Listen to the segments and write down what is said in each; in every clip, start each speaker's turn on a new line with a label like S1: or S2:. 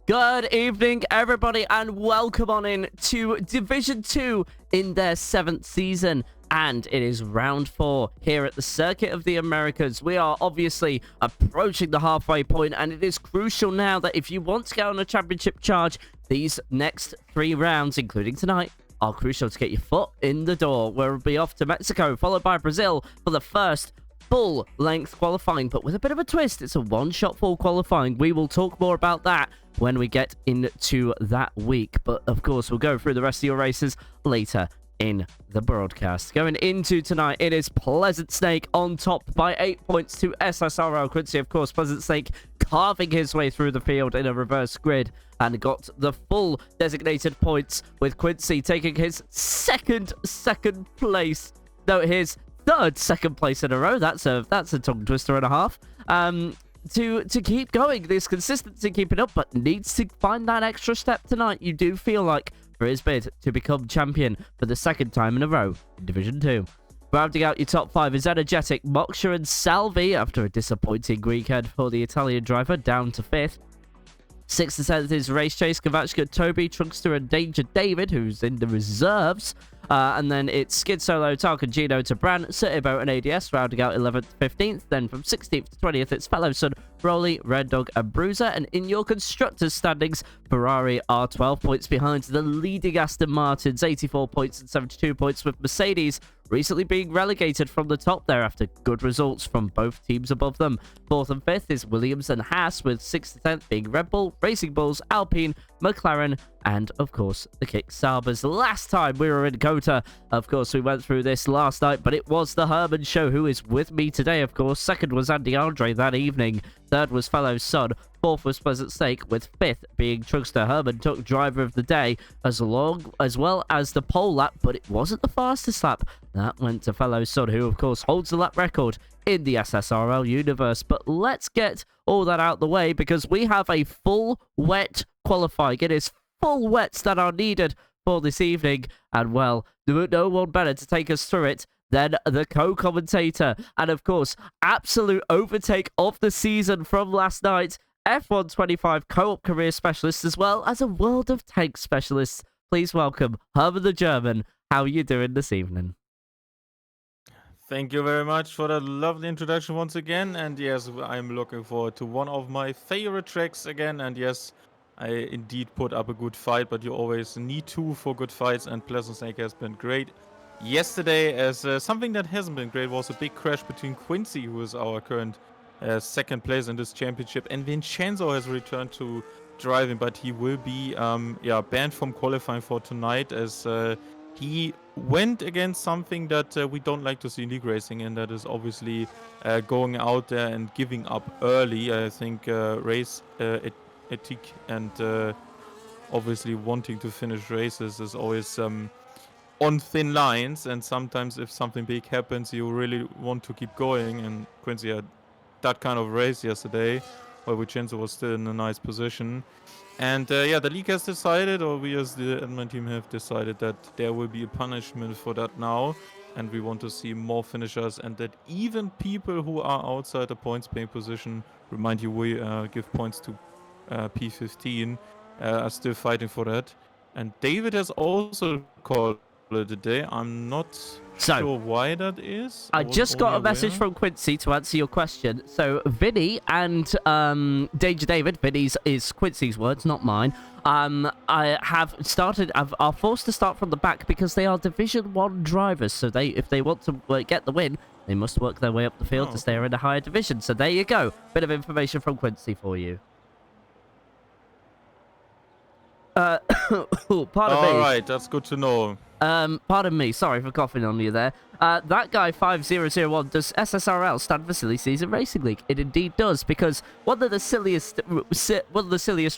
S1: Good evening, everybody, and welcome on in to Division 2 in their 7th season. And it is round 4 here at the Circuit of the Americas. We are obviously approaching the halfway point, and it is crucial now that if you want to get on a championship charge, these next 3 rounds, including tonight, are crucial to get your foot in the door. We'll be off to Mexico, followed by Brazil for the first full-length qualifying, but with a bit of a twist. It's a one-shot full qualifying. We will talk more about that when we get into that week. But, of course, we'll go through the rest of your races later in the broadcast. Going into tonight, it is Pleasant Snake on top by 8 points to SSRL. Quincy, of course, Pleasant Snake carving his way through the field in a reverse grid and got the full designated points, with Quincy taking his second place. No, his third second place in a row. That's a tongue twister and a half. To keep going, this consistency keeping up, but needs to find that extra step tonight. You do feel like for his bid to become champion for the second time in a row in Division 2. Rounding out your top 5 is Energetic, Moksha and Salvi after a disappointing weekend for the Italian driver, down to 5th. 6th and 7th is Race Chase, Kavachka, Toby, Trunkster and Danger David, who's in the reserves. And then it's Skid Solo, Tarkangino to Bran, Sirtibo and ADS, rounding out 11th, 15th. Then from 16th to 20th, it's Fellow Son, Broly, Red Dog and Bruiser. And in your constructors' standings, Ferrari are 12 points behind the leading Aston Martins, 84 points and 72 points, with Mercedes recently being relegated from the top there after good results from both teams above them. 4th and 5th is Williams and Haas, with 6th and 10th being Red Bull, Racing Bulls, Alpine, McLaren, and of course the Kick Sabers. Last time we were in COTA, of course, we went through this last night, but it was the Herman Show who is with me today, of course. 2nd was Andy Andre that evening. 3rd was Fellow Son. 4th was Pleasant Snake, with 5th being Trunkster. Herman took driver of the day as well as the pole lap, but it wasn't the fastest lap. That went to Fellow Son, who of course holds the lap record in the SSRL universe. But let's get all that out the way, because we have a full wet qualifying. It is full wets that are needed for this evening, and well, no one better to take us through it than the co-commentator, and of course, absolute overtake of the season from last night, F125 co-op career specialist, as well as a World of Tanks specialist. Please welcome Herman the German. How are you doing this evening?
S2: Thank you very much for that lovely introduction once again. And yes, I'm looking forward to one of my favorite tracks again. And yes, I indeed put up a good fight, but you always need to for good fights. And Pleasant Snake has been great yesterday. As something that hasn't been great was a big crash between Quincy, who is our current second place in this championship, and Vincenzo has returned to driving, but he will be banned from qualifying for tonight, as he went against something that we don't like to see in league racing, and that is obviously going out there and giving up early. I think race ethic and obviously wanting to finish races is always on thin lines, and sometimes if something big happens, you really want to keep going, and Quincy had that kind of race yesterday, where Vincenzo was still in a nice position. And the league has decided, or we as the admin team have decided, that there will be a punishment for that now, and we want to see more finishers, and that even people who are outside the points paying position, remind you, we give points to P15, are still fighting for that. And David has also called it a day. I'm not sure why that is.
S1: I just got a message from Quincy to answer your question. So Vinny and Danger David, Vinny's is Quincy's words, not mine, are forced to start from the back because they are Division 1 drivers. So if they want to get the win, they must work their way up the field to stay in a higher division. So there you go. Bit of information from Quincy for you. Pardon me.
S2: All right, that's good to know.
S1: Pardon me, sorry for coughing on you there. That guy 5001, does SSRL stand for Silly Season Racing League? It indeed does, because one of the silliest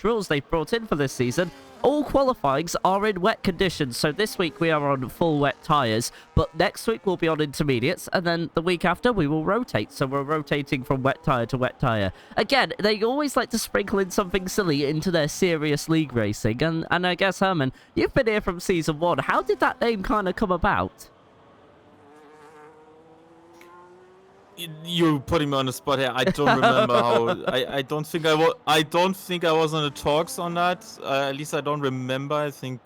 S1: rules they've brought in for this season, all qualifyings are in wet conditions. So this week we are on full wet tyres, but next week we'll be on intermediates, and then the week after we will rotate. So we're rotating from wet tyre to wet tyre. Again, they always like to sprinkle in something silly into their serious league racing, and I guess, Herman, you've been here from Season 1. How did that name kind of come about?
S2: You're putting me on the spot here. I don't remember how. I don't think I was. I don't think I was on the talks on that. At least I don't remember. I think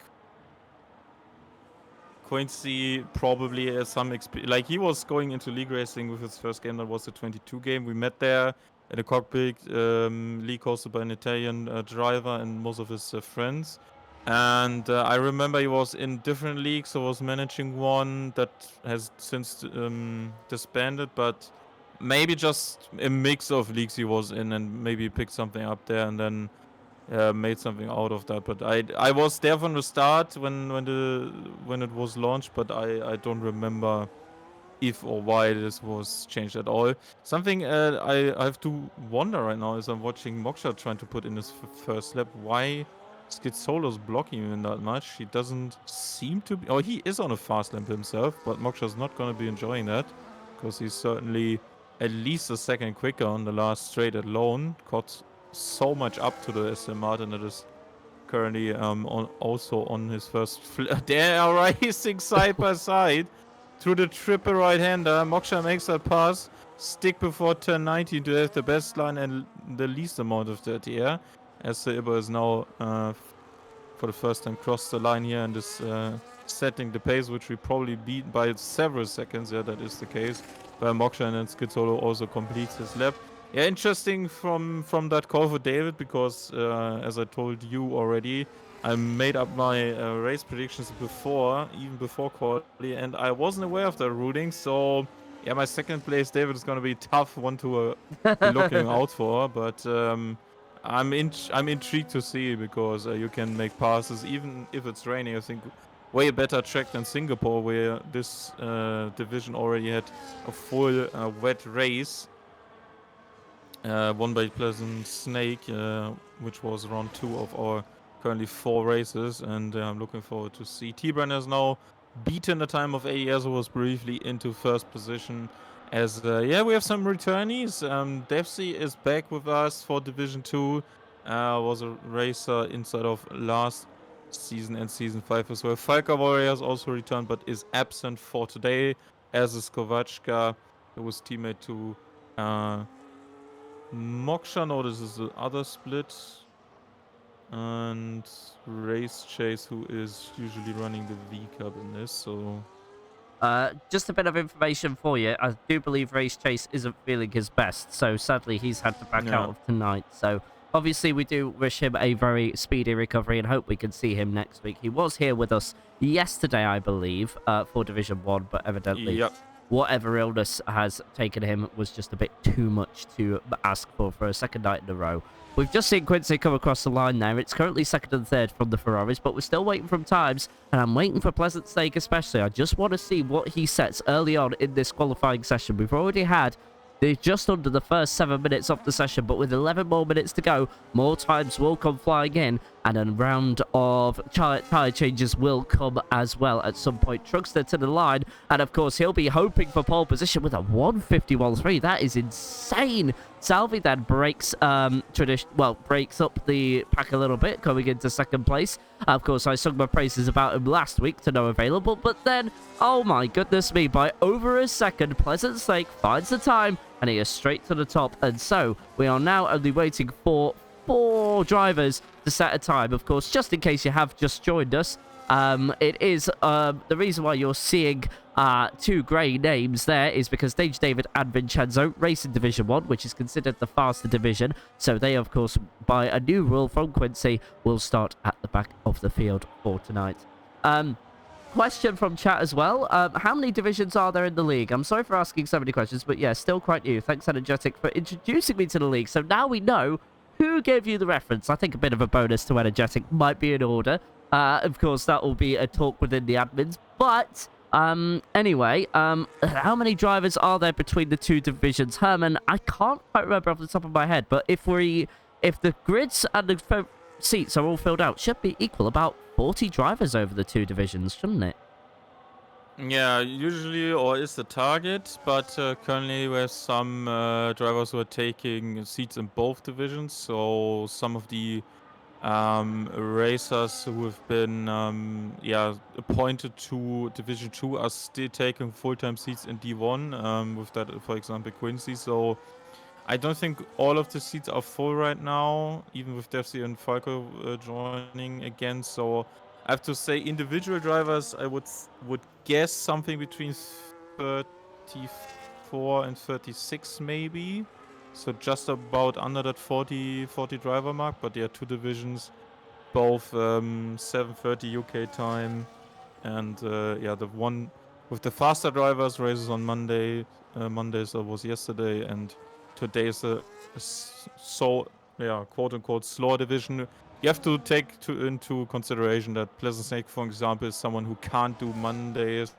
S2: Quincy probably has some experience. Like, he was going into league racing with his first game. That was the 22 game. We met there in a cockpit, league hosted by an Italian driver and most of his friends. And I remember he was in different leagues. So was managing one that has since disbanded, but maybe just a mix of leagues he was in, and maybe picked something up there and then made something out of that. But I was there from the start when it was launched, but I don't remember if or why this was changed at all. Something I have to wonder right now is I'm watching Moksha trying to put in his first lap. Why Skid Solo's blocking him that much? He doesn't seem to be. Oh, he is on a fast lap himself, but Moksha's not going to be enjoying that because he's certainly at least a second quicker on the last straight alone. Caught so much up to the Aston Martin that is currently also on his first they are racing side by side through the triple right-hander. Moksha makes a pass, stick before turn 19 to have the best line and the least amount of dirty air, as the Iber is now for the first time crossed the line here and is setting the pace, which we probably beat by several seconds. Yeah, that is the case. But Moksha and then Skid Solo also completes his lap. Yeah, interesting from that call for David, because as I told you already, I made up my race predictions before, even before quality, and I wasn't aware of the ruling. So yeah, my second place, David, is gonna be a tough one to be looking out for. But I'm intrigued to see, because you can make passes even if it's raining. I think way better track than Singapore, where this division already had a full wet race. Won by Pleasant Snake, which was round 2 of our currently 4 races, and I'm looking forward to see. T-Brand has now beaten the time of AES, who was briefly into first position. As yeah, we have some returnees. Devsy is back with us for Division 2. Was a racer inside of last season and season 5 as well. Falca Warriors also returned, but is absent for today, as is Kovačka, who was teammate to Moksha. No, this is the other split. And Race Chase, who is usually running the V Cup in this, so...
S1: Just a bit of information for you. I do believe Race Chase isn't feeling his best, so sadly he's had to back out of tonight. So obviously we do wish him a very speedy recovery and hope we can see him next week. He was here with us yesterday, I believe, for Division 1, but evidently whatever illness has taken him was just a bit too much to ask for a second night in a row. We've just seen Quincy come across the line there. It's currently second and third from the Ferraris, but we're still waiting from times, and I'm waiting for Pleasant Snake especially. I just want to see what he sets early on in this qualifying session. We've already had just under the first 7 minutes of the session, but with 11 more minutes to go, more times will come flying in, and a round of tyre changes will come as well at some point. Truckster to the line, and of course he'll be hoping for pole position with a 151.3. That is insane. Salvi then breaks breaks up the pack a little bit, coming into second place. Of course, I sung my praises about him last week to no available, but then, oh my goodness me, by over a second, Pleasant Snake finds the time, and he is straight to the top. And so we are now only waiting for 4 drivers to set a time. Of course, just in case you have just joined us, it is the reason why you're seeing 2 grey names there is because Stage David and Vincenzo race in Division 1, which is considered the faster division. So they, of course, by a new rule from Quincy, will start at the back of the field for tonight. Question from chat as well. How many divisions are there in the league? I'm sorry for asking so many questions, but yeah, still quite new. Thanks, Energetic, for introducing me to the league. So now we know who gave you the reference. I think a bit of a bonus to Energetic might be in order. Of course, that will be a talk within the admins. But anyway, how many drivers are there between the 2 divisions? Herman, I can't quite remember off the top of my head, but if the grids and the seats are all filled out, should be equal about 40 drivers over the 2 divisions, shouldn't it?
S2: Yeah, usually, or is the target, but currently we have some drivers who are taking seats in both divisions, so some of the Racers who have been appointed to Division 2 are still taking full-time seats in D1, with that, for example, Quincy. So I don't think all of the seats are full right now, even with Devsy and Falco joining again. So I have to say, individual drivers, I would guess something between 34 and 36 maybe. So just about under that 40 driver mark. But yeah, two divisions, both 7:30 UK time, and the one with the faster drivers races on Monday. Mondays was yesterday, and today is quote unquote slower division. You have to take into consideration that Pleasant Snake, for example, is someone who can't do Mondays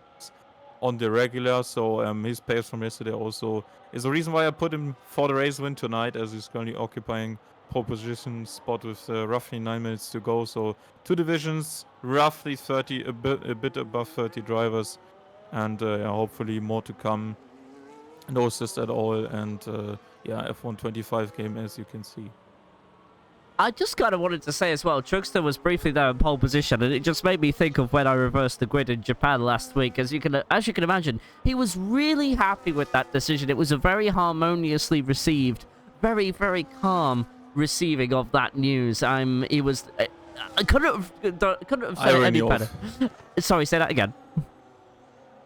S2: on the regular. So his pace from yesterday also is the reason why I put him for the race win tonight, as he's currently occupying pole position spot with roughly 9 minutes to go. So two divisions, roughly 30, a bit above 30 drivers, and hopefully more to come. No assist at all, and F1 25 game, as you can see.
S1: I just kind of wanted to say as well, Truckster was briefly there in pole position, and it just made me think of when I reversed the grid in Japan last week. As you can imagine, he was really happy with that decision. It was a very harmoniously received, very, very calm receiving of that news. He was, I couldn't have said it any better. Sorry, say that again.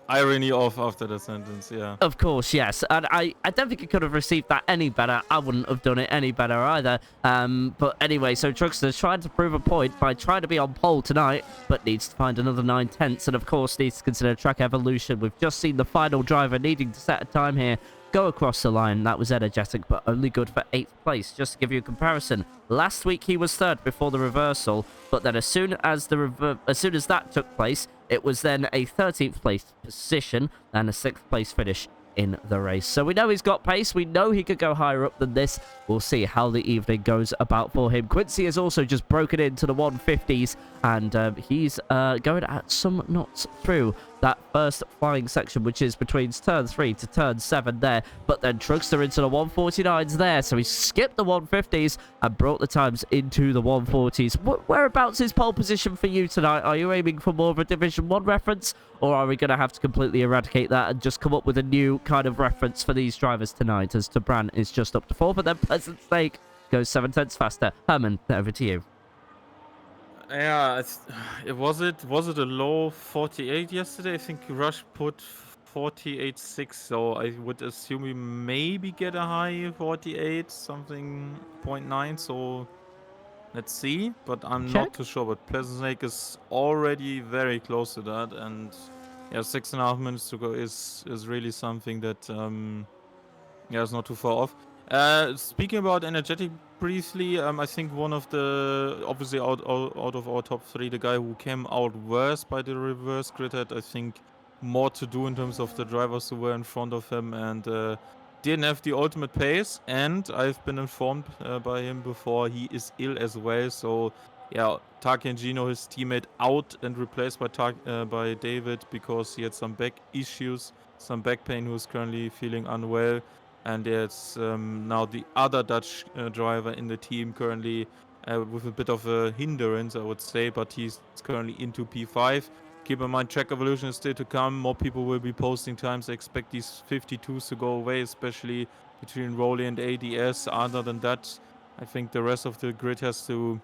S2: Irony off after the sentence, yeah.
S1: Of course, yes. And I don't think he could have received that any better. I wouldn't have done it any better either. But anyway, so Truckster's trying to prove a point by trying to be on pole tonight, but needs to find another 9/10, and of course needs to consider track evolution. We've just seen the final driver needing to set a time here go across the line. That was energetic, but only good for 8th place. Just to give you a comparison, last week he was 3rd before the reversal, but then as soon as that took place, it was then a 13th place position and a 6th place finish in the race. So we know he's got pace. We know he could go higher up than this. We'll see how the evening goes about for him. Quincy has also just broken into the 150s, and he's going at some knots through that first flying section, which is between turn 3 to turn 7 there. But then Truckster into the 149s there, so he skipped the 150s and brought the times into the 140s. Whereabouts is pole position for you tonight? Are you aiming for more of a Division 1 reference, or are we going to have to completely eradicate that and just come up with a new kind of reference for these drivers tonight, as Tabran is just up to 4, but then Pleasant Snake goes 7/10 faster. Herman, over to you.
S2: Yeah, was it a low 48 yesterday? I think Rush put 48.6, so I would assume we maybe get a high 48, something 0.9. So let's see, but I'm not too sure. But Pleasant Snake is already very close to that, and yeah, 6.5 minutes to go is really something that is not too far off. Speaking about energetic briefly, I think one of the, obviously out of our top 3, the guy who came out worse by the reverse grid had, I think, more to do in terms of the drivers who were in front of him, and didn't have the ultimate pace. And I've been informed by him before, he is ill as well. So yeah, Taki and Gino, his teammate, out and replaced by David because he had some back issues, some back pain, who's currently feeling unwell. And there's now the other Dutch driver in the team currently with a bit of a hindrance, I would say, but he's currently into P5. Keep in mind, track evolution is still to come. More people will be posting times. I expect these 52s to go away, especially between Rolly and ADS. Other than that, I think the rest of the grid has to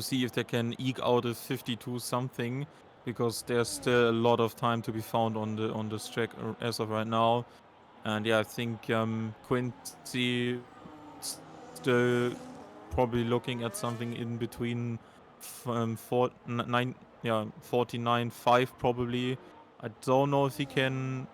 S2: see if they can eke out a 52 something, because there's still a lot of time to be found on this track as of right now. And yeah, I think Quincy still probably looking at something in between 49.5 probably. I don't know if he can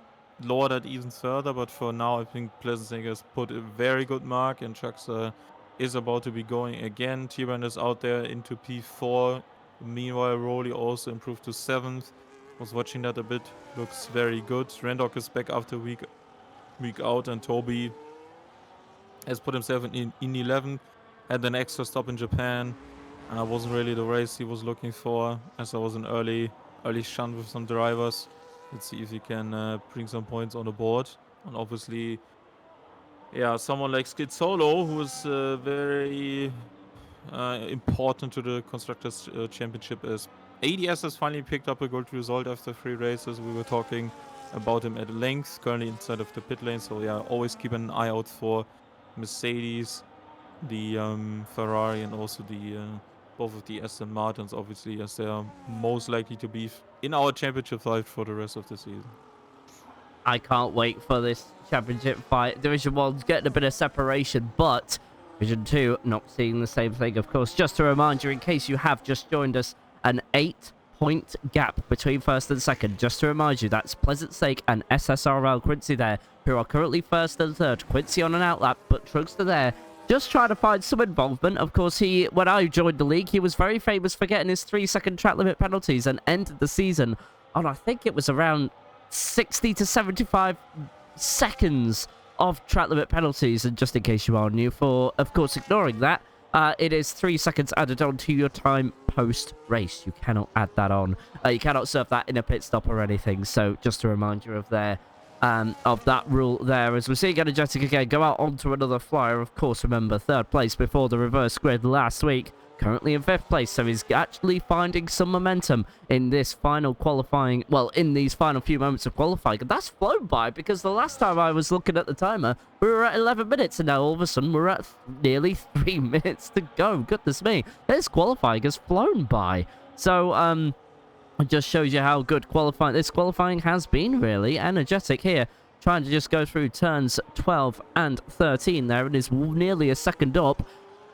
S2: lower that even further, but for now I think Pleasant has put a very good mark, and Chuckster is about to be going again. T-Brand is out there into P4. Meanwhile, Rolly also improved to 7th. Was watching that a bit. Looks very good. Randok is back after week out, and Toby has put himself in 11th. Had an extra stop in Japan. Wasn't really the race he was looking for, as I was an early shunt with some drivers. Let's see if he can bring some points on the board. And obviously, yeah, someone like Skid Solo, who is very important to the Constructors Championship is ADS has finally picked up a good result after 3 races. We were talking about him at length, currently inside of the pit lane. So yeah, always keep an eye out for Mercedes, the Ferrari, and also the both of the Aston Martins, obviously, as they are most likely to be in our championship fight for the rest of the season.
S1: I can't wait for this championship fight. Division 1's getting a bit of separation, but Division 2 not seeing the same thing, of course. Just to remind you, in case you have just joined us, an 8-point gap between first and second. Just to remind you, that's Pleasant Stake and SSRL Quincy there, who are currently first and third. Quincy on an outlap, but Trugster there just trying to find some involvement. Of course, when I joined the league, he was very famous for getting his 3-second track limit penalties and ended the season on, I think it was around 60 to 75 seconds of track limit penalties. And just in case you are new, for of course ignoring that, it is 3 seconds added on to your time post race. You cannot add that on. You cannot serve that in a pit stop or anything. So just to remind you of that rule there, as we're seeing Energetic again go out onto another flyer. Of course, remember, third place before the reverse grid last week, currently in 5th place, so he's actually finding some momentum in this final qualifying, well, in these final few moments of qualifying. And that's flown by, because the last time I was looking at the timer, we were at 11 minutes, and now all of a sudden we're at nearly 3 minutes to go. Goodness me, this qualifying has flown by. So, it just shows you how good this qualifying has been, really. Energetic here, trying to just go through turns 12 and 13 there, and is nearly a second up.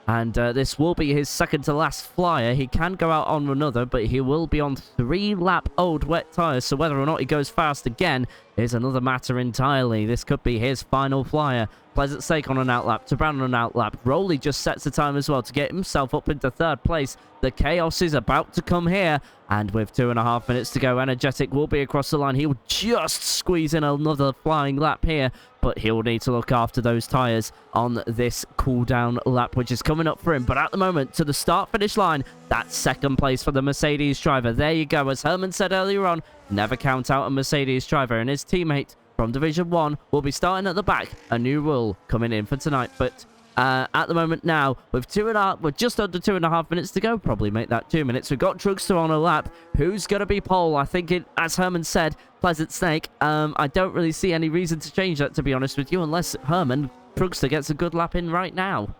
S1: And this will be his second to last flyer. He can go out on another, but he will be on 3-lap old wet tyres. So whether or not he goes fast again is another matter entirely. This could be his final flyer. Pleasant Stake on an outlap, to Brown on an outlap. Rowley just sets the time as well to get himself up into 3rd place. The chaos is about to come here. And with 2.5 minutes to go, Energetic will be across the line. He'll just squeeze in another flying lap here, but he'll need to look after those tyres on this cooldown lap, which is coming up for him. But at the moment, to the start-finish line, that's 2nd place for the Mercedes driver. There you go. As Herman said earlier on, never count out a Mercedes driver, and his teammate from Division 1 will be starting at the back. A new rule coming in for tonight, but at the moment now, with just under 2.5 minutes to go, probably make that 2 minutes. We've got Trugster on a lap. Who's going to be pole? I think as Herman said, Pleasant Snake. I don't really see any reason to change that, to be honest with you, unless Trugster gets a good lap in right now.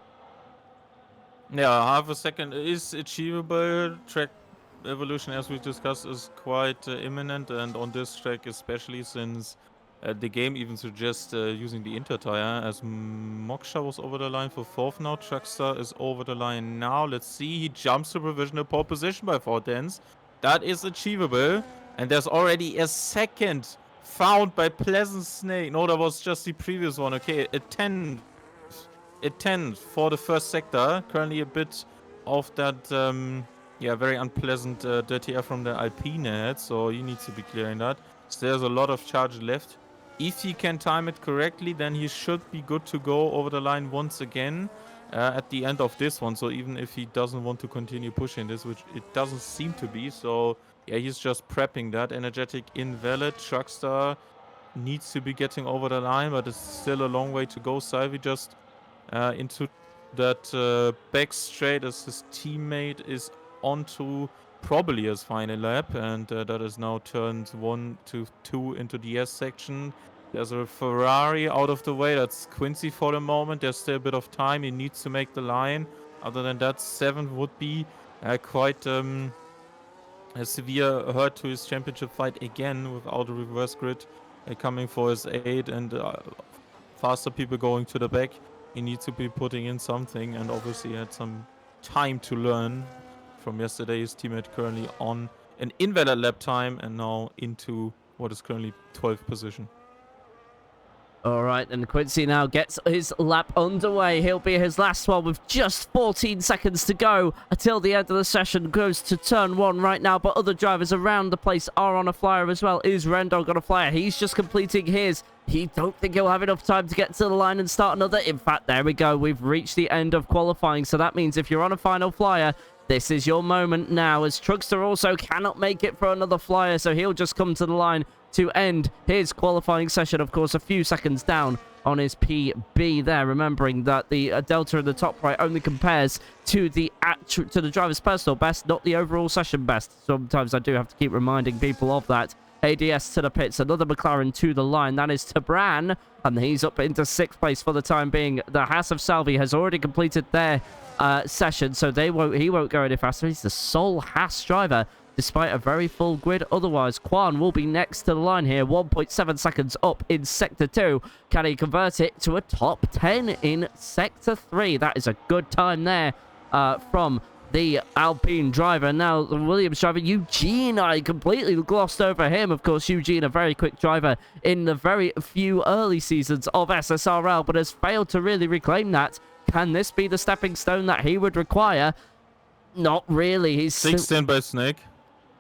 S2: Yeah, half a second is achievable. Track evolution, as we discussed, is quite imminent, and on this track especially, since the game even suggests using the inter tire, as Moksha was over the line for 4th now. Truckster is over the line now. Let's see, he jumps to provisional pole position by 4 tenths. That is achievable, and there's already a second found by Pleasant Snake. No, that was just the previous one. Okay, a 10 for the first sector. Currently a bit of that very unpleasant dirty air from the Alpine head, so he needs to be clearing that. So there's a lot of charge left. If he can time it correctly, then he should be good to go over the line once again at the end of this one. So even if he doesn't want to continue pushing this, which it doesn't seem to be, so yeah, he's just prepping that. Energetic invalid. Truckstar needs to be getting over the line, but it's still a long way to go. Salvi just into that back straight as his teammate is onto probably his final lap, and that is now turns 1 to 2 into the S section. There's a Ferrari out of the way. That's Quincy for the moment. There's still a bit of time. He needs to make the line. Other than that, 7th would be quite a severe hurt to his championship fight again, without a reverse grid coming for his aid, and faster people going to the back. He needs to be putting in something, and obviously had some time to learn from yesterday. His teammate currently on an invalid lap time, and now into what is currently 12th position.
S1: All right, and Quincy now gets his lap underway. He'll be his last one with just 14 seconds to go until the end of the session. Goes to turn 1 right now, but other drivers around the place are on a flyer as well. Is Rendon got a flyer? He's just completing his. He don't think he'll have enough time to get to the line and start another. In fact, there we go. We've reached the end of qualifying, so that means if you're on a final flyer, this is your moment now, as Trugster also cannot make it for another flyer, so he'll just come to the line to end his qualifying session. Of course, a few seconds down on his PB there, remembering that the delta in the top right only compares to the driver's personal best, not the overall session best. Sometimes I do have to keep reminding people of that. ADS to the pits, another McLaren to the line. That is Tabran, and he's up into 6th place for the time being. The Haas of Salvi has already completed their session, so he won't go any faster. He's the sole Haas driver, despite a very full grid. Otherwise, Kwan will be next to the line here. 1.7 seconds up in Sector 2. Can he convert it to a top 10 in Sector 3? That is a good time there from the Alpine driver. Now, the Williams driver, Eugene, I completely glossed over him. Of course, Eugene, a very quick driver in the very few early seasons of SSRL, but has failed to really reclaim that. Can this be the stepping stone that he would require? Not really. He's
S2: 6-10 by Snake.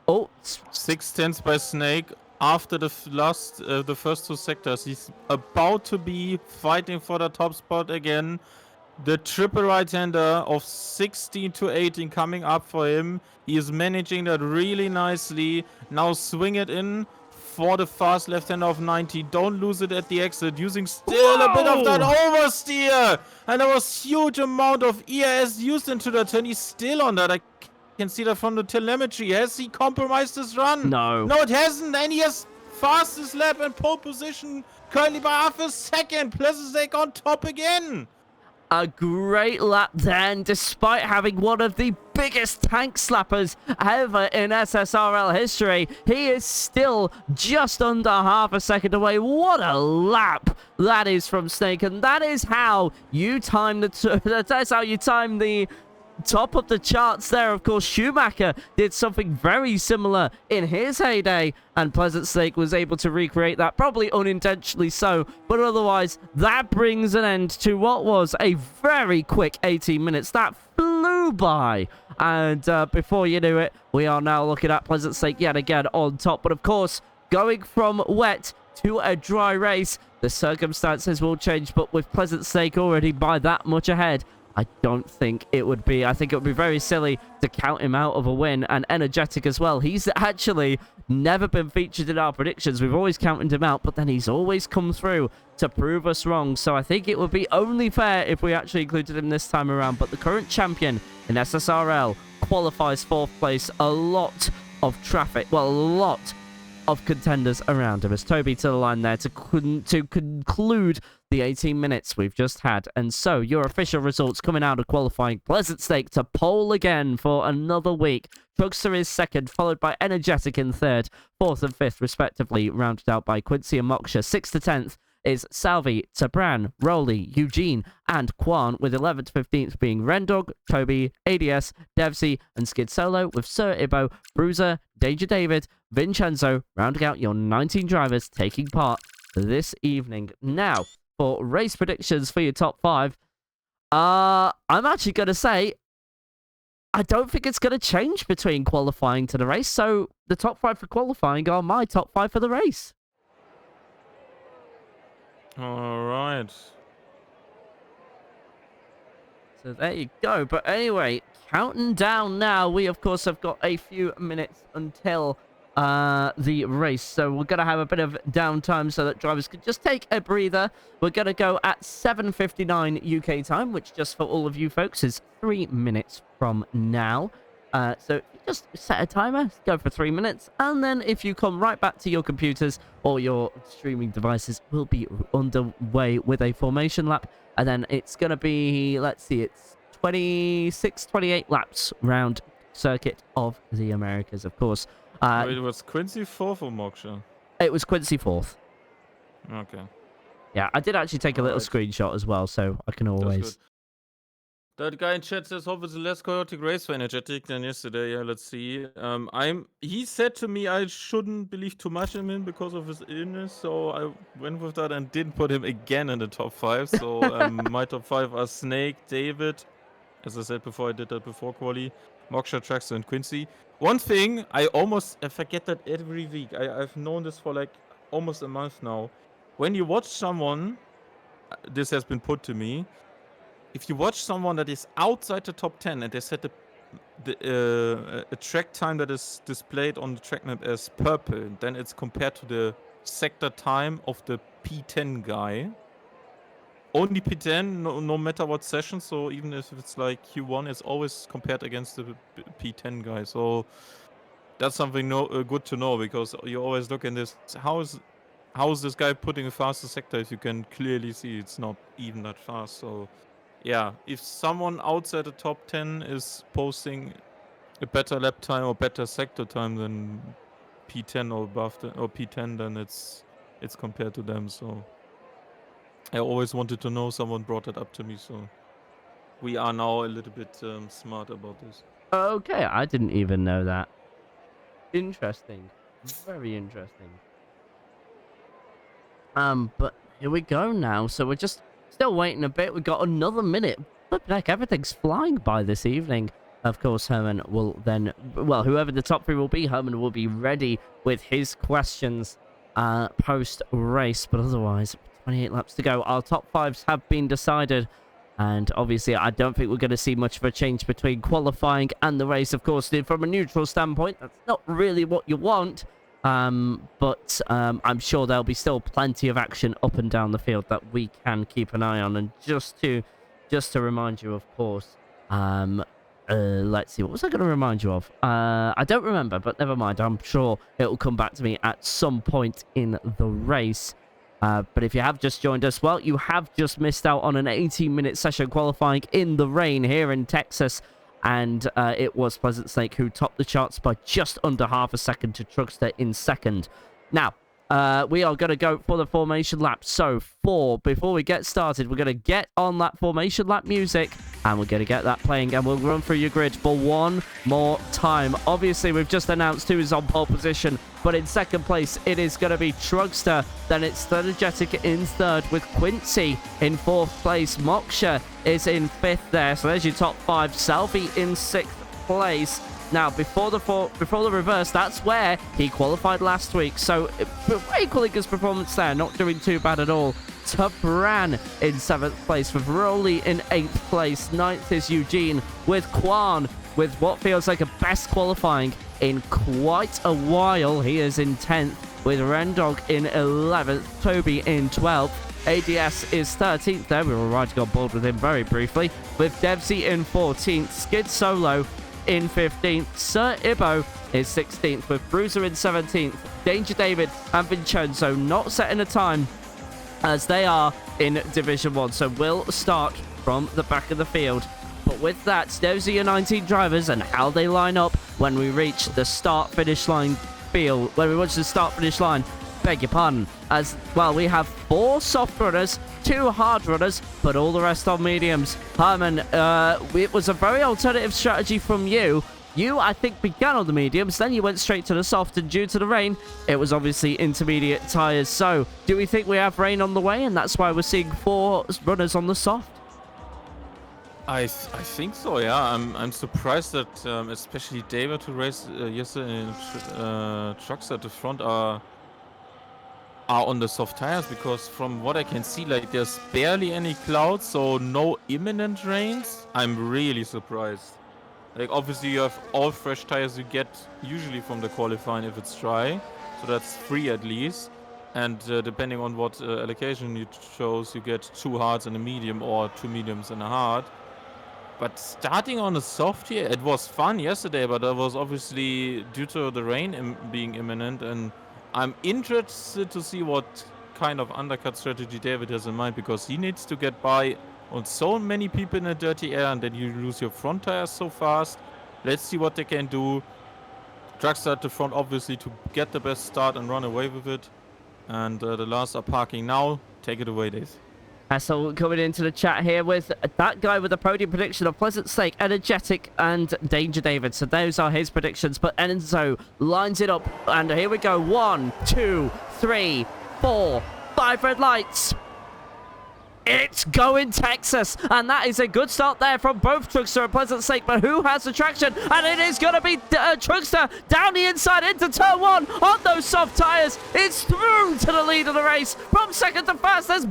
S1: Oh,
S2: 6/10 by Snake after the first 2 sectors. He's about to be fighting for the top spot again. The triple right-hander of 16 to 18 coming up for him. He is managing that really nicely. Now swing it in for the fast left-hander of 90. Don't lose it at the exit. Using still a bit of that oversteer. And there was huge amount of ERS used into that turn. He's still on that. I can see that from the telemetry. Has he compromised his run?
S1: No.
S2: No, it hasn't. And he has fastest lap and pole position currently by half a second. Pleasant on top again.
S1: A great lap then, despite having one of the biggest tank slappers ever in SSRL history. He is still just under half a second away. What a lap that is from Snake, and that is how you time that's how you time the top of the charts there. Of course, Schumacher did something very similar in his heyday, and Pleasant Snake was able to recreate that, probably unintentionally so, but otherwise that brings an end to what was a very quick 18 minutes. That flew by, and before you knew it, we are now looking at Pleasant Snake yet again on top. But of course, going from wet to a dry race, the circumstances will change, but with Pleasant Snake already by that much ahead, I don't think it would be. I think it would be very silly to count him out of a win, and energetic as well. He's actually never been featured in our predictions. We've always counted him out, but then he's always come through to prove us wrong. So I think it would be only fair if we actually included him this time around. But the current champion in SSRL qualifies 4th place. A lot of traffic, well, a lot of contenders around him. As Toby to the line there to conclude the 18 minutes we've just had. And so your official results coming out of qualifying: Pleasant Snake to pole again for another week. Drugster is 2nd, followed by Energetic in 3rd, 4th and 5th respectively, rounded out by Quincy and Moksha. 6th to 10th is Salvi, Tabran, Rowley, Eugene, and Kwan, with 11th to 15th being Rendog, Toby, ADS, Devsy, and Skid Solo, with Sir Ibo, Bruiser, Danger David, Vincenzo, rounding out your 19 drivers taking part this evening. Now, for race predictions for your top 5, I'm actually going to say I don't think it's going to change between qualifying to the race, so the top 5 for qualifying are my top 5 for the race.
S2: All right.
S1: So there you go. But anyway, counting down now. We, of course, have got a few minutes until the race. So we're going to have a bit of downtime so that drivers can just take a breather. We're going to go at 7:59 UK time, which just for all of you folks is 3 minutes from now. So just set a timer, go for 3 minutes, and then if you come right back to your computers or your streaming devices, we'll be underway with a formation lap. And then it's going to be, let's see, it's 28 laps round circuit of the Americas, of course.
S2: Wait, it was Quincy 4th or Moksha?
S1: It was Quincy 4th.
S2: Okay.
S1: Yeah, I did actually take a little screenshot as well, so I can always...
S2: That guy in chat says, hope it's a less chaotic race for energetic than yesterday. Yeah, let's see. He said to me I shouldn't believe too much in him because of his illness, so I went with that and didn't put him again in the top 5. So my top 5 are Snake, David, as I said before, I did that before quali, Moksha, Traxxer, and Quincy. One thing, I forget that every week. I've known this for like almost a month now. When you watch someone, this has been put to me, if you watch someone that is outside the top 10 and they set a track time that is displayed on the track map as purple, then it's compared to the sector time of the P10 guy. only P10, no matter what session. So even if it's like Q1, it's always compared against the P10 guy. So that's something good to know, because you always look in this. How is this guy putting a faster sector if you can clearly see it's not even that fast? So yeah, if someone outside the top 10 is posting a better lap time or better sector time than P10 or above or P10, then it's compared to them. So I always wanted to know. Someone brought it up to me, so we are now a little bit smart about this.
S1: Okay, I didn't even know that. Interesting. Very interesting. But here we go now. So we're just still waiting a bit. We've got another minute. Flipping heck, everything's flying by this evening. Of course, Herman will then... Well, whoever the top 3 will be, Herman will be ready with his questions post-race. But otherwise, 28 laps to go. Our top 5s have been decided. And obviously, I don't think we're going to see much of a change between qualifying and the race. Of course, from a neutral standpoint, that's not really what you want. But I'm sure there'll be still plenty of action up and down the field that we can keep an eye on. And just to remind you, of course, let's see, what was I going to remind you of? I don't remember, but never mind. I'm sure it'll come back to me at some point in the race. But if you have just joined us, well, you have just missed out on an 18-minute session qualifying in the rain here in Texas. And it was Pleasant Snake who topped the charts by just under half a second to Truckster in second. Now, we are going to go for the formation lap. So, before we get started, we're going to get on that formation lap music. And we're going to get that playing. And we'll run through your grid for one more time. Obviously, we've just announced who is on pole position. But in second place, it is going to be Truckster. Then it's Energetic in third with Quincy in fourth place. Moksha is in fifth there. So there's your top 5. Selfie in sixth place. Now, before the reverse, that's where he qualified last week. So, equaling his performance there, not doing too bad at all. Tabran in 7th place, with Rolly in 8th place. 9th is Eugene, with Kwan, with what feels like a best qualifying in quite a while. He is in 10th, with Rendog in 11th, Toby in 12th. ADS is 13th there. We were riding on board with him very briefly, with Devsy in 14th, Skid Solo in 15th, Sir Ibo is 16th, with Bruiser in 17th. Danger David and Vincenzo not setting a time, as they are in Division 1. So we'll start from the back of the field. But with that, those are your 19 drivers and how they line up when we reach the start-finish line field. When we reach the start-finish line, beg your pardon. As well, we have 4 soft runners, 2 hard runners, but all the rest are mediums. Herman, it was a very alternative strategy from you. You, I think, began on the mediums, then you went straight to the soft, and due to the rain, it was obviously intermediate tyres. So, do we think we have rain on the way, and that's why we're seeing 4 runners on the soft?
S2: I think so, yeah. I'm surprised that especially David, who raced yesterday in trucks at the front, are on the soft tires, because from what I can see, like, there's barely any clouds, so no imminent rains. I'm really surprised. Like, obviously you have all fresh tires you get usually from the qualifying if it's dry, so that's free at least. And depending on what allocation you chose, you get 2 hards and a medium, or 2 mediums and a hard. But starting on a soft here, it was fun yesterday, but that was obviously due to the rain being imminent. And I'm interested to see what kind of undercut strategy David has in mind, because he needs to get by on so many people in a dirty air, and then you lose your front tires so fast. Let's see what they can do. Trucks at the front, obviously, to get the best start and run away with it. And the last are parking now. Take it away, Dave.
S1: So coming into the chat here with that guy with the podium prediction of Pleasant Snake, Energetic, and Danger David. So those are his predictions. But Enzo lines it up. And here we go. 1, 2, 3, 4, 5 red lights. It's going Texas, and that is a good start there from both Truckster and Pleasant Snake, but who has the traction? And it is going to be Truckster down the inside into turn 1 on those soft tyres. It's through to the lead of the race. From second to first, there's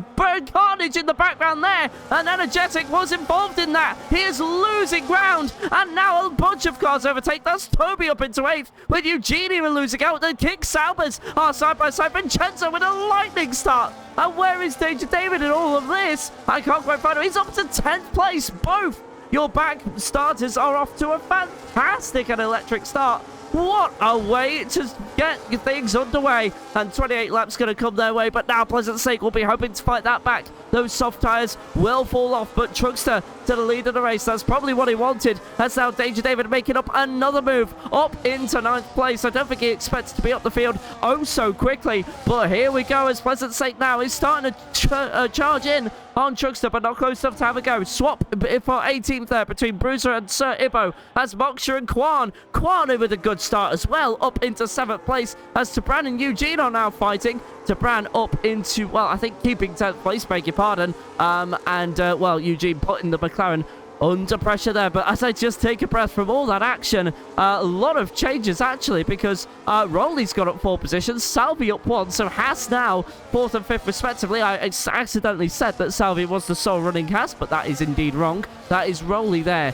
S1: carnage in the background there, and Energetic was involved in that. He is losing ground, and now a bunch of cars overtake. That's Toby up into 8th, with Eugenie losing out. The King Salbers are side by side. Vincenzo with a lightning start And where is Danger David in all of this? I can't quite find him. He's up to 10th place. Both your back starters are off to a fantastic and electric start. What a way to get things underway. And 28 laps going to come their way. But now Pleasant Sake will be hoping to fight that back. Those soft tyres will fall off. But Truckster to the lead of the race. That's probably what he wanted. That's now Danger David making up another move up into 9th place. I don't think he expects to be up the field oh so quickly. But here we go as Pleasant Sake now is starting to charge in on Truckster, but not close enough to have a go. Swap for 18th there between Bruiser and Sir Ibbo as Moksha and Quan. Quan with a good start as well, up into 7th place as Tabran and Eugene are now fighting. Tabran up into, well, I think keeping 10th place, beg your pardon. Well, Eugene putting the McLaren under pressure there. But as I just take a breath from all that action, a lot of changes actually, because Rowley's got up 4 positions, Salvi up 1, so Haas now 4th and 5th respectively. I accidentally said that Salvi was the sole running Haas, but that is indeed wrong. That is Rowley there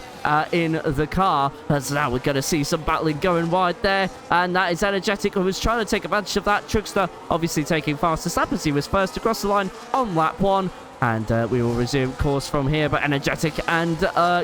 S1: in the car, as now we're going to see some battling going wide there, and that is Energetic, who was trying to take advantage of that. Truckster obviously taking fastest lap as he was first across the line on lap 1. And we will resume course from here. But Energetic and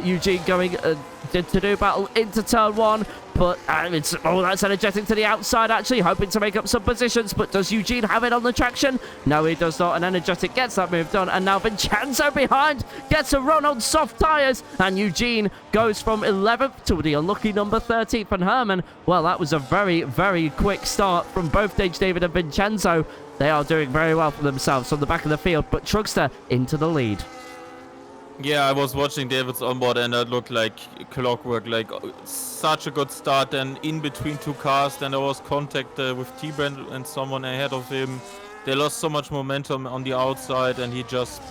S1: Eugene going to do battle into turn 1. But that's Energetic to the outside, actually, hoping to make up some positions. But does Eugene have it on the traction? No, he does not. And Energetic gets that move done. And now Vincenzo behind gets a run on soft tyres. And Eugene goes from 11th to the unlucky number 13th. And Herman, well, that was a very, very quick start from both Danger David and Vincenzo. They are doing very well for themselves on the back of the field, but Truckster into the lead.
S2: Yeah, I was watching David's onboard and it looked like clockwork, like such a good start. And in between 2 cars, then there was contact with T-Brand and someone ahead of him. They lost so much momentum on the outside and he just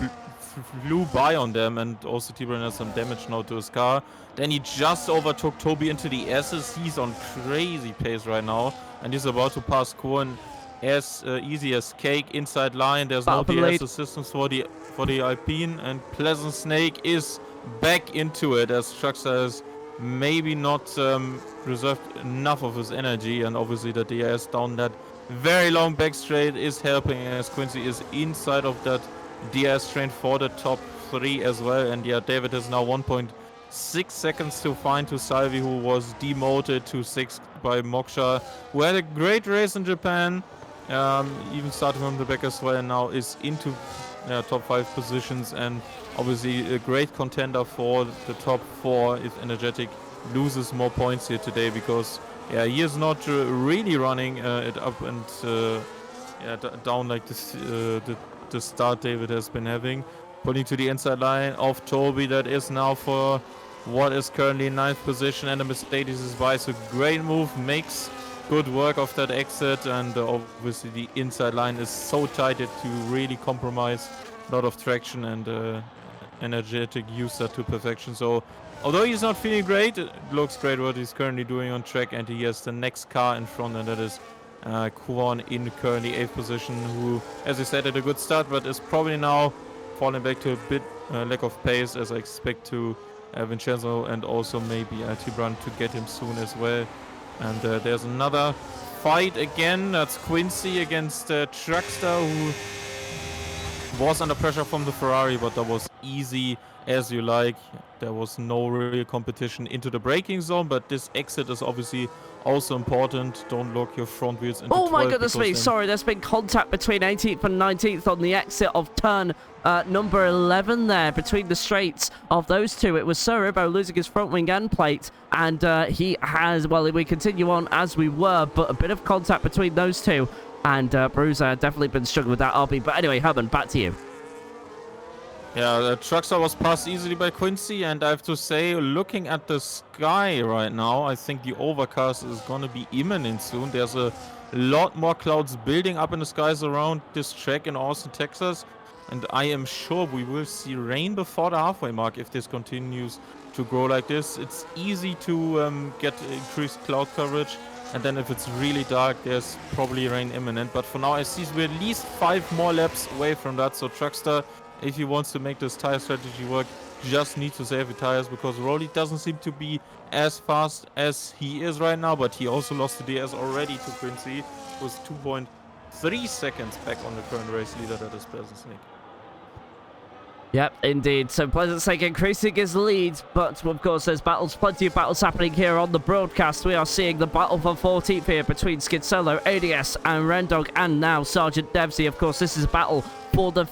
S2: flew by on them, and also T-Brand has some damage now to his car. Then he just overtook Toby into the S's. He's on crazy pace right now and he's about to pass Korn as easy as cake inside line. There's no DS assistance for the Alpine, and Pleasant Snake is back into it as Truckster has maybe not reserved enough of his energy, and obviously the DS down that very long back straight is helping as Quincy is inside of that DS train for the top 3 as well. And yeah, David has now 1.6 seconds to find to Salvi, who was demoted to 6th by Moksha, who had a great race in Japan. Even starting from the back as well, and now is into top 5 positions, and obviously a great contender for the top 4 if Energetic loses more points here today, because he is not really running it up and down like this, the start David has been having. Putting to the inside line of Toby, that is now for what is currently 9th position, and the Mercedes is by, so great move, makes good work of that exit. And obviously the inside line is so tight that you really compromise a lot of traction, and Energetic use that to perfection. So although he's not feeling great, it looks great what he's currently doing on track, and he has the next car in front, and that is Kwon in currently 8th position, who, as I said, had a good start, but is probably now falling back to a bit lack of pace, as I expect to Vincenzo and also maybe T-Brand to get him soon as well. And there's another fight again. That's Quincy against Truckster, who was under pressure from the Ferrari, but that was easy as you like. There was no real competition into the braking zone, but this exit is obviously also important. Don't lock your front wheels into 12.
S1: Oh my goodness me, sorry, there's been contact between 18th and 19th on the exit of turn number 11 there, between the straights of those two. It was Sir Ibbo losing his front wing end plate, and he has, well, we continue on as we were, but a bit of contact between those two, and Bruiser definitely been struggling with that RB. But anyway, Herman, back to you.
S2: Yeah, the Truckster was passed easily by Quincy, and I have to say, looking at the sky right now, I think the overcast is going to be imminent soon. There's a lot more clouds building up in the skies around this track in Austin, Texas, and I am sure we will see rain before the halfway mark if this continues to grow like this. It's easy to get increased cloud coverage, and then if it's really dark, there's probably rain imminent. But for now, I see we're at least 5 more laps away from that, so Truckster, if he wants to make this tire strategy work, just needs to save the tires, because Rowley doesn't seem to be as fast as he is right now, but he also lost the DS already to Quincy. It was 3 seconds back on the current race leader, that is Pleasant Snake.
S1: Yep, indeed. So Pleasant Snake increasing his lead, but of course there's plenty of battles happening here on the broadcast. We are seeing the battle for 14th here between Skid Solo, ADS, and Rendog, and now Sergeant Devsy. Of course, this is a battle for the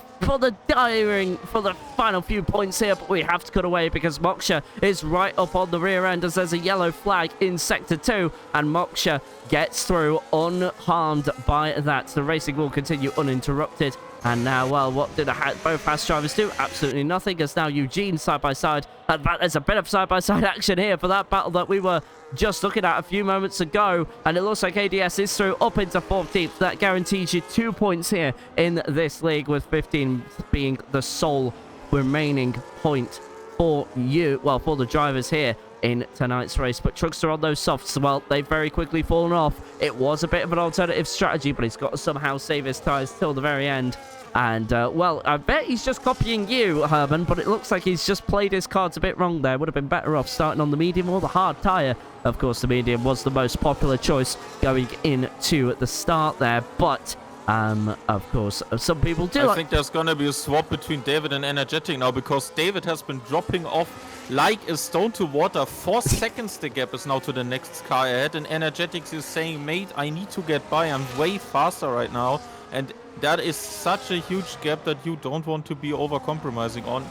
S1: final few points here, but we have to cut away because Moksha is right up on the rear end as there's a yellow flag in Sector 2, and Moksha gets through unharmed by that. The racing will continue uninterrupted. And now, well, what did both fast drivers do? Absolutely nothing, as now Eugene side by side. In fact, there's a bit of side-by-side action here for that battle that we were just looking at a few moments ago. And it looks like ADS is through up into 14th. That guarantees you 2 points here in this league, with 15 being the sole remaining point for you, well, for the drivers here in tonight's race. But Truckster on those softs, well, they've very quickly fallen off. It was a bit of an alternative strategy, but he's got to somehow save his tyres till the very end. And, well, I bet he's just copying you, Herman, but it looks like he's just played his cards a bit wrong there. Would have been better off starting on the medium or the hard tyre. Of course, the medium was the most popular choice going into the start there, but... of course, some people do.
S2: I think there's gonna be a swap between David and Energetic now, because David has been dropping off like a stone to water. 4 seconds the gap is now to the next car ahead, and Energetics is saying, mate, I need to get by. I'm way faster right now. And that is such a huge gap that you don't want to be over-compromising on.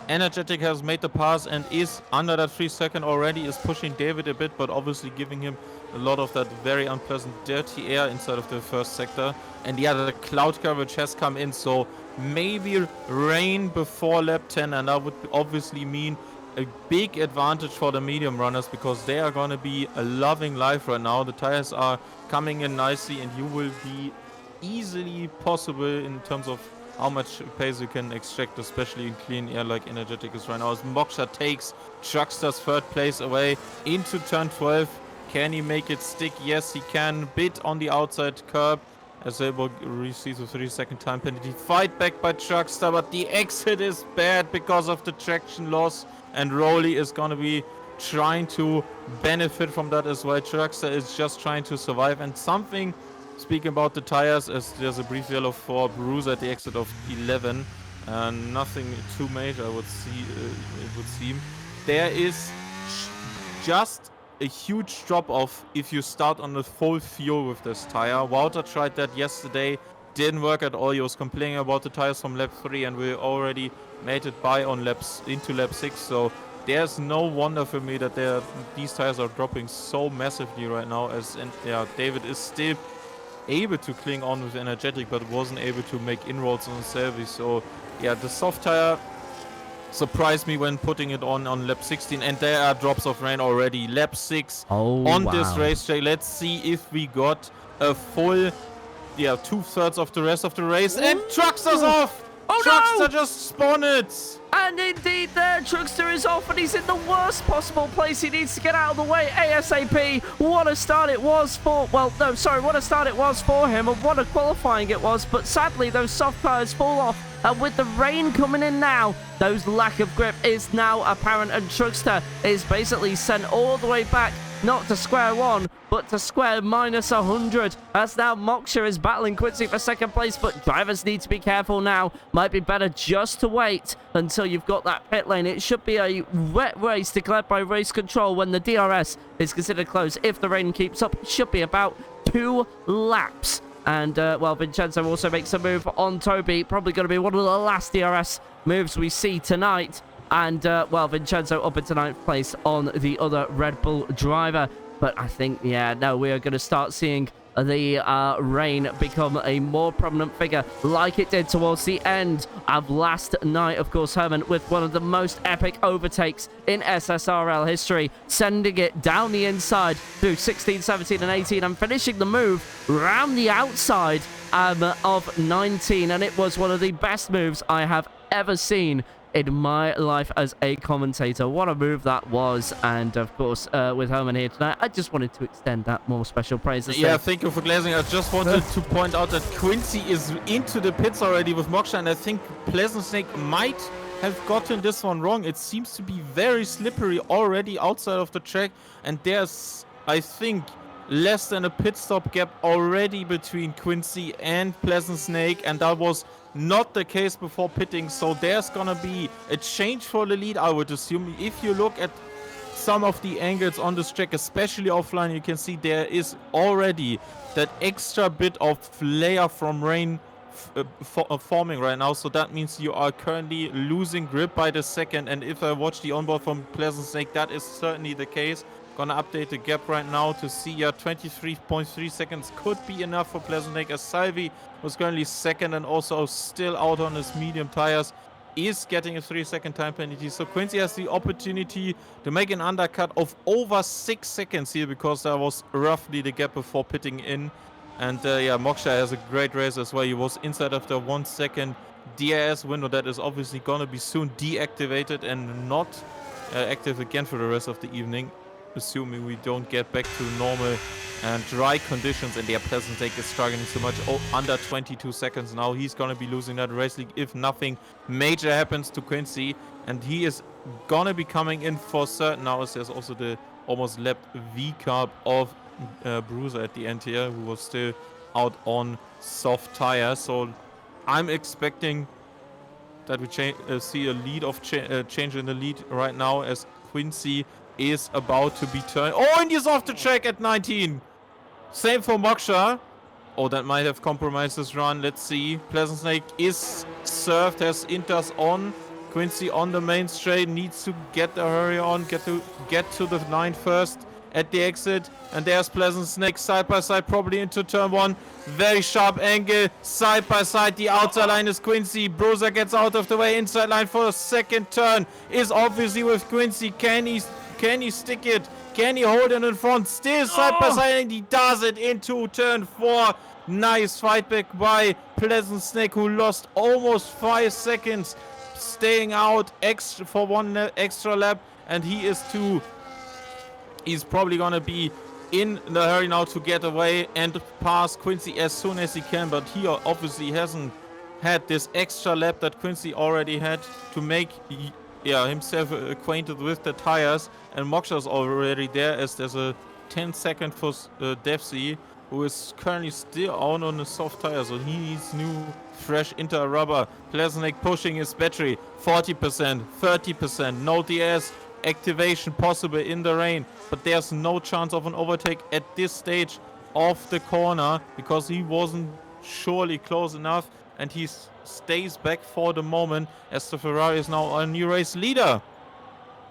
S2: Energetic has made the pass and is under that 3 second already, is pushing David a bit, but obviously giving him a lot of that very unpleasant dirty air inside of the first sector. And yeah, the cloud coverage has come in, so maybe rain before lap 10, and that would obviously mean a big advantage for the medium runners, because they are going to be loving life right now. The tires are coming in nicely, and you will be easily possible in terms of how much pace you can extract, especially in clean air like Energetic is right now. As Moksha takes Truckster's third place away into turn 12. Can he make it stick? Yes, he can. Bit on the outside curb, as they will receive a 3 second time penalty. Fight back by Truckster, but the exit is bad because of the traction loss, and Rowley is going to be trying to benefit from that as well. Truckster is just trying to survive. And something, speaking about the tires, as there's a brief yellow for Bruce at the exit of 11. Nothing too major, I would see. It would seem there is just a huge drop-off if you start on the full fuel with this tire. Wouter tried that yesterday, didn't work at all. He was complaining about the tires from lap 3, and we already made it by on into lap 6. So there's no wonder for me that these tires are dropping so massively right now. David is still able to cling on with Energetic, but wasn't able to make inroads on Selby. So yeah, the soft tire surprised me when putting it on lap 16, and there are drops of rain already. Lap 6 on this racetrack. Let's see if we got a full 2/3 of the rest of the race. And Truckster's off. Truckster just spun it.
S1: And indeed there, Truckster is off, and he's in the worst possible place. He needs to get out of the way ASAP. What a start it was for, what a start it was for him, and what a qualifying it was. But sadly, those soft tires fall off, and with the rain coming in now, those lack of grip is now apparent, and Truckster is basically sent all the way back, not to square one, but to square minus 100. As now Moksha is battling Quincy for second place, but drivers need to be careful now. Might be better just to wait until you've got that pit lane. It should be a wet race declared by race control when the DRS is considered closed. If the rain keeps up, it should be about 2 laps. And, well, Vincenzo also makes a move on Toby. Probably going to be one of the last DRS moves we see tonight. And, well, Vincenzo up into 9th place on the other Red Bull driver. But I think, we are going to start seeing the rain become a more prominent figure, like it did towards the end of last night. Of course, Herman with one of the most epic overtakes in SSRL history, sending it down the inside through 16, 17, and 18, and finishing the move round the outside of 19. And it was one of the best moves I have ever seen in my life as a commentator. What a move that was. And of course, with Herman here tonight, I just wanted to extend that more special praise.
S2: Thank you for glazing. I just wanted to point out that Quincy is into the pits already with Moksha, and I think Pleasant Snake might have gotten this one wrong. It seems to be very slippery already outside of the track, and there's, I think, less than a pit stop gap already between Quincy and Pleasant Snake, and that was not the case before pitting. So there's gonna be a change for the lead, I would assume. If you look at some of the angles on this track, especially offline, you can see there is already that extra bit of layer from rain forming right now. So that means you are currently losing grip by the second, and if I watch the onboard from Pleasant Snake, that is certainly the case. Gonna update the gap right now to see 23.3 seconds could be enough for Pleasant Snake, as Salvi was currently second and also still out on his medium tires, is getting a 3-second time penalty. So Quincy has the opportunity to make an undercut of over 6 seconds here, because that was roughly the gap before pitting in. And yeah, Moksha has a great race as well. He was inside of the 1 second DRS window that is obviously gonna be soon deactivated and not active again for the rest of the evening, assuming we don't get back to normal and dry conditions. And their Pleasant Snake is struggling so much. Oh, under 22 seconds now. He's gonna be losing that race league if nothing major happens to Quincy, and he is gonna be coming in for certain now, as there's also the almost lapped V-carb of Bruiser at the end here, who was still out on soft tires. So I'm expecting that we see a lead of change in the lead right now, as Quincy is about to be turned. Oh, and he's off the track at 19. Same for Moksha. Oh, that might have compromised his run. Let's see. Pleasant Snake is served, has Inters on. Quincy on the main straight, needs to get the hurry on, get to the 9 first at the exit. And there's Pleasant Snake side by side, probably into turn 1. Very sharp angle, side by side. The outside line is Quincy. Bruiser gets out of the way. Inside line for a second turn is obviously with Quincy. Can he stick it? Can he hold it in front? Still side by side, and he does it into turn 4. Nice fight back by Pleasant Snake, who lost almost 5 seconds, staying out for 1 extra lap, and he is too. He's probably gonna be in the hurry now to get away and pass Quincy as soon as he can, but he obviously hasn't had this extra lap that Quincy already had to make himself acquainted with the tires. And Moksha's already there, as there's a 10-second for Devsy, who is currently still out on the soft tire, so he needs new fresh inter rubber. Pleasant Snake pushing his battery 40%, 30%, no DS activation possible in the rain, but there's no chance of an overtake at this stage of the corner, because he wasn't surely close enough, and he stays back for the moment, as the Ferrari is now a new race leader.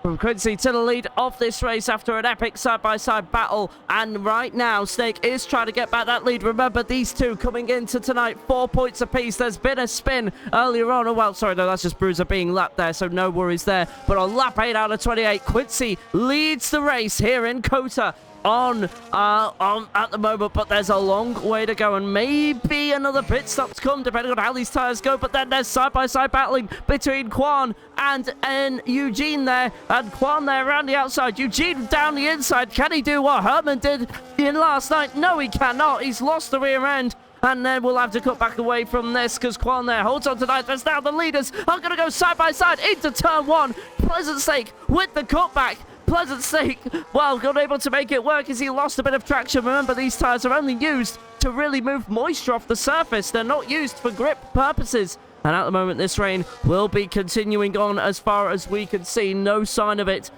S1: From Quincy to the lead of this race after an epic side-by-side battle, and right now Snake is trying to get back that lead. Remember, these two coming into tonight 4 points apiece. There's been a spin earlier on. Oh, well, sorry, no, that's just Bruiser being lapped there, so no worries there. But on lap 8 out of 28, Quincy leads the race here in COTA on at the moment, but there's a long way to go, and maybe another pit stop to come depending on how these tires go. But then there's side-by-side battling between Quan and Eugene there, and Quan there around the outside, Eugene down the inside. Can he do what Herman did in last night? No, he cannot. He's lost the rear end. And then we'll have to cut back away from this, because Quan there holds on to ninth. As now the leaders are going to go side by side into turn 1. Pleasant Snake with the cutback. Pleasant Snake, well, not able to make it work as he lost a bit of traction. Remember, these tyres are only used to really move moisture off the surface. They're not used for grip purposes. And at the moment, this rain will be continuing on as far as we can see. No sign of it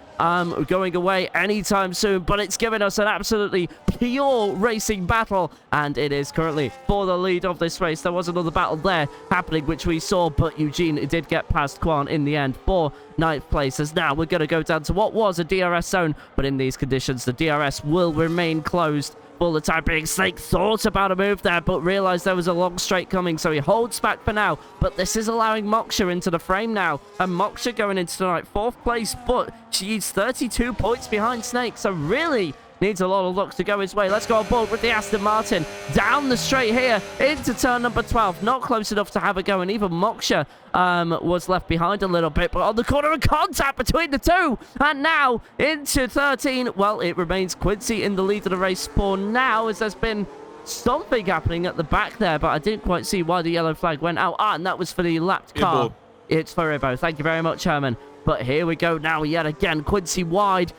S1: going away anytime soon, but it's given us an absolutely pure racing battle, and it is currently for the lead of this race. There was another battle there happening, which we saw, but Eugene did get past Quan in the end for 9th place. As now we're going to go down to what was a DRS zone, but in these conditions, the DRS will remain closed for the time being. Snake thought about a move there, but realized there was a long straight coming, so he holds back for now. But this is allowing Moksha into the frame now, and Moksha going into tonight 4th place, but she's 32 points behind Snake, so really needs a lot of luck to go his way. Let's go on board with the Aston Martin down the straight here into turn number 12. Not close enough to have a go, and even Moksha was left behind a little bit, but on the corner of contact between the two. And now into 13. Well, it remains Quincy in the lead of the race for now, as there's been something happening at the back there, but I didn't quite see why the yellow flag went out. And that was for the lapped car. It's for Ibo. Thank you very much, Herman. But here we go now yet again. Quincy wide,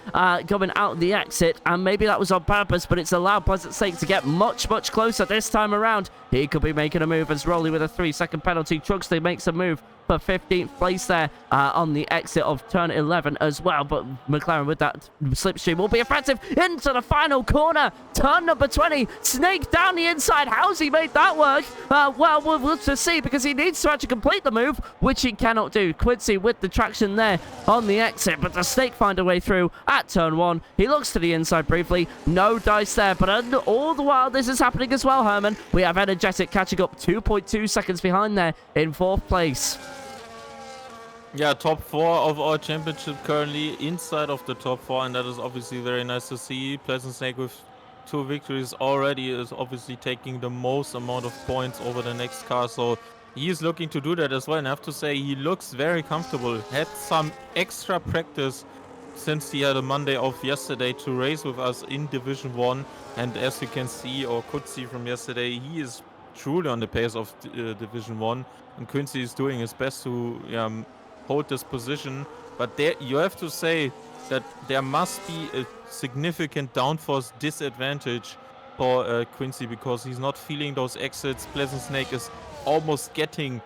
S1: going out the exit, and maybe that was on purpose, but it's allowed Pleasant Snake to get much closer this time around. He could be making a move as Rolly with a 3-second penalty. Truxley makes a move for 15th place there on the exit of turn 11 as well. But McLaren with that slipstream will be effective into the final corner. Turn number 20. Snake down the inside. How's he made that work? Well, we'll look to see, because he needs to actually complete the move, which he cannot do. Quincy with the traction there on the exit, but the Snake find a way through at turn 1. He looks to the inside briefly. No dice there, but all the while this is happening as well, Herman. We have Energetic catching up 2.2 seconds behind there in 4th place.
S2: Yeah, top 4 of our championship currently inside of the top 4, and that is obviously very nice to see. Pleasant Snake with 2 victories already is obviously taking the most amount of points over the next car, so he is looking to do that as well. And I have to say, he looks very comfortable. Had some extra practice since he had a Monday off yesterday to race with us in Division 1, and as you can see or could see from yesterday, he is truly on the pace of Division 1, and Quincy is doing his best to hold this position. But there you have to say that there must be a significant downforce disadvantage for Quincy, because he's not feeling those exits. Pleasant Snake is almost getting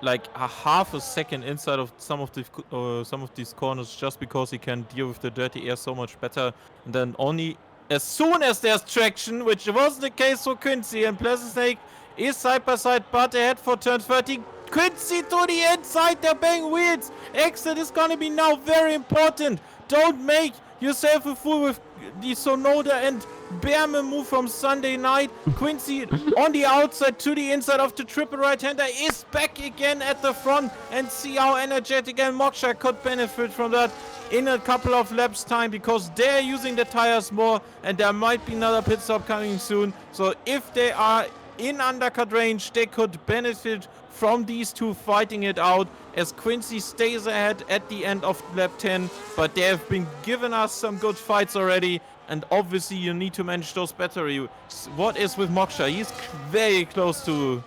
S2: like a half a second inside of some of these corners, just because he can deal with the dirty air so much better. And then only as soon as there's traction, which wasn't the case for Quincy, and Pleasant Snake is side by side but ahead for turn 30. Quincy to the inside, they're bang wheels. Exit is gonna be now very important. Don't make yourself a fool with the Sonoda and Behrman move from Sunday night. Quincy on the outside to the inside of the triple right-hander is back again at the front, and see how Energetic and Moksha could benefit from that in a couple of laps time, because they're using the tires more, and there might be another pit stop coming soon. So if they are in undercut range, they could benefit from these two fighting it out, as Quincy stays ahead at the end of lap 10. But they have been giving us some good fights already, and obviously you need to manage those batteries. What is with Moksha? He's very close to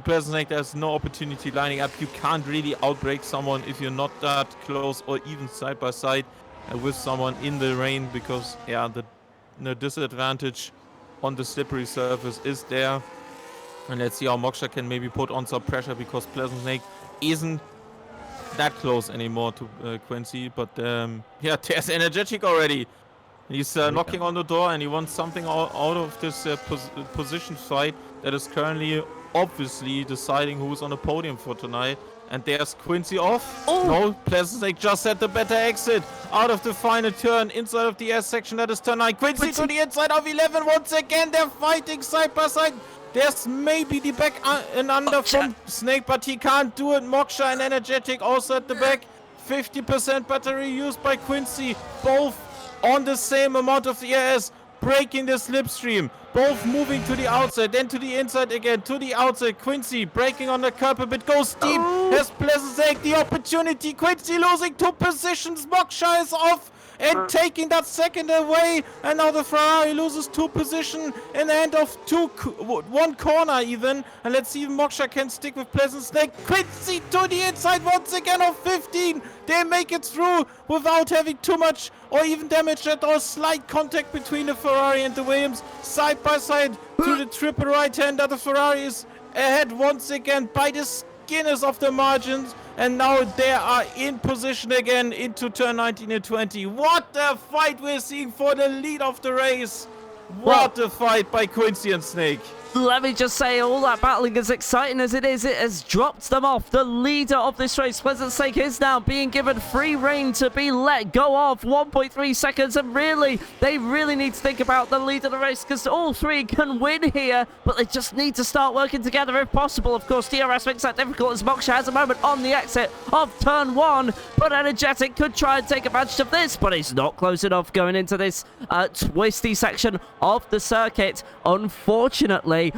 S2: Pleasant Snake. There's no opportunity lining up. You can't really outbrake someone if you're not that close or even side by side with someone in the rain, because yeah, the disadvantage on the slippery surface is there. And let's see how Moksha can maybe put on some pressure, because Pleasant Snake isn't that close anymore to Quincy. But yeah, there's Energetic already. He's knocking on the door, and he wants something out of this position fight that is currently obviously deciding who's on the podium for tonight. And there's Quincy off. Oh. No, Pleasant Snake just had the better exit out of the final turn inside of the S section. That is turn 9. Quincy to the inside of 11 once again. They're fighting side by side. There's maybe the back and under from Snake, but he can't do it. Moksha and Energetic also at the back. 50% battery used by Quincy. Both on the same amount of ERS, breaking the slipstream. Both moving to the outside, then to the inside again, to the outside. Quincy breaking on the curb a bit, goes deep. Has Pleasant Snake the opportunity. Quincy losing 2 positions. Moksha is off and taking that second away. And now the Ferrari loses 2 positions in the end of 1 corner even. And let's see if Moksha can stick with Pleasant Snake. Quincy to the inside once again of 15. They make it through without having too much or even damage at all. Slight contact between the Ferrari and the Williams. Side by side to the triple right-hander. The Ferrari is ahead once again by the skinners of the margins. And now they are in position again into turn 19 and 20. What a fight we're seeing for the lead of the race. What a fight by Quincy and Snake.
S1: Let me just say, all that battling, as exciting as it is, it has dropped them off. The leader of this race, Pleasant Snake, is now being given free rein to be let go of 1.3 seconds. And really, they really need to think about the lead of the race, because all 3 can win here, but they just need to start working together if possible. Of course, DRS makes that difficult, as Moksha has a moment on the exit of turn 1, but Energetic could try and take advantage of this, but he's not close enough going into this twisty section of the circuit, unfortunately. unfortunately,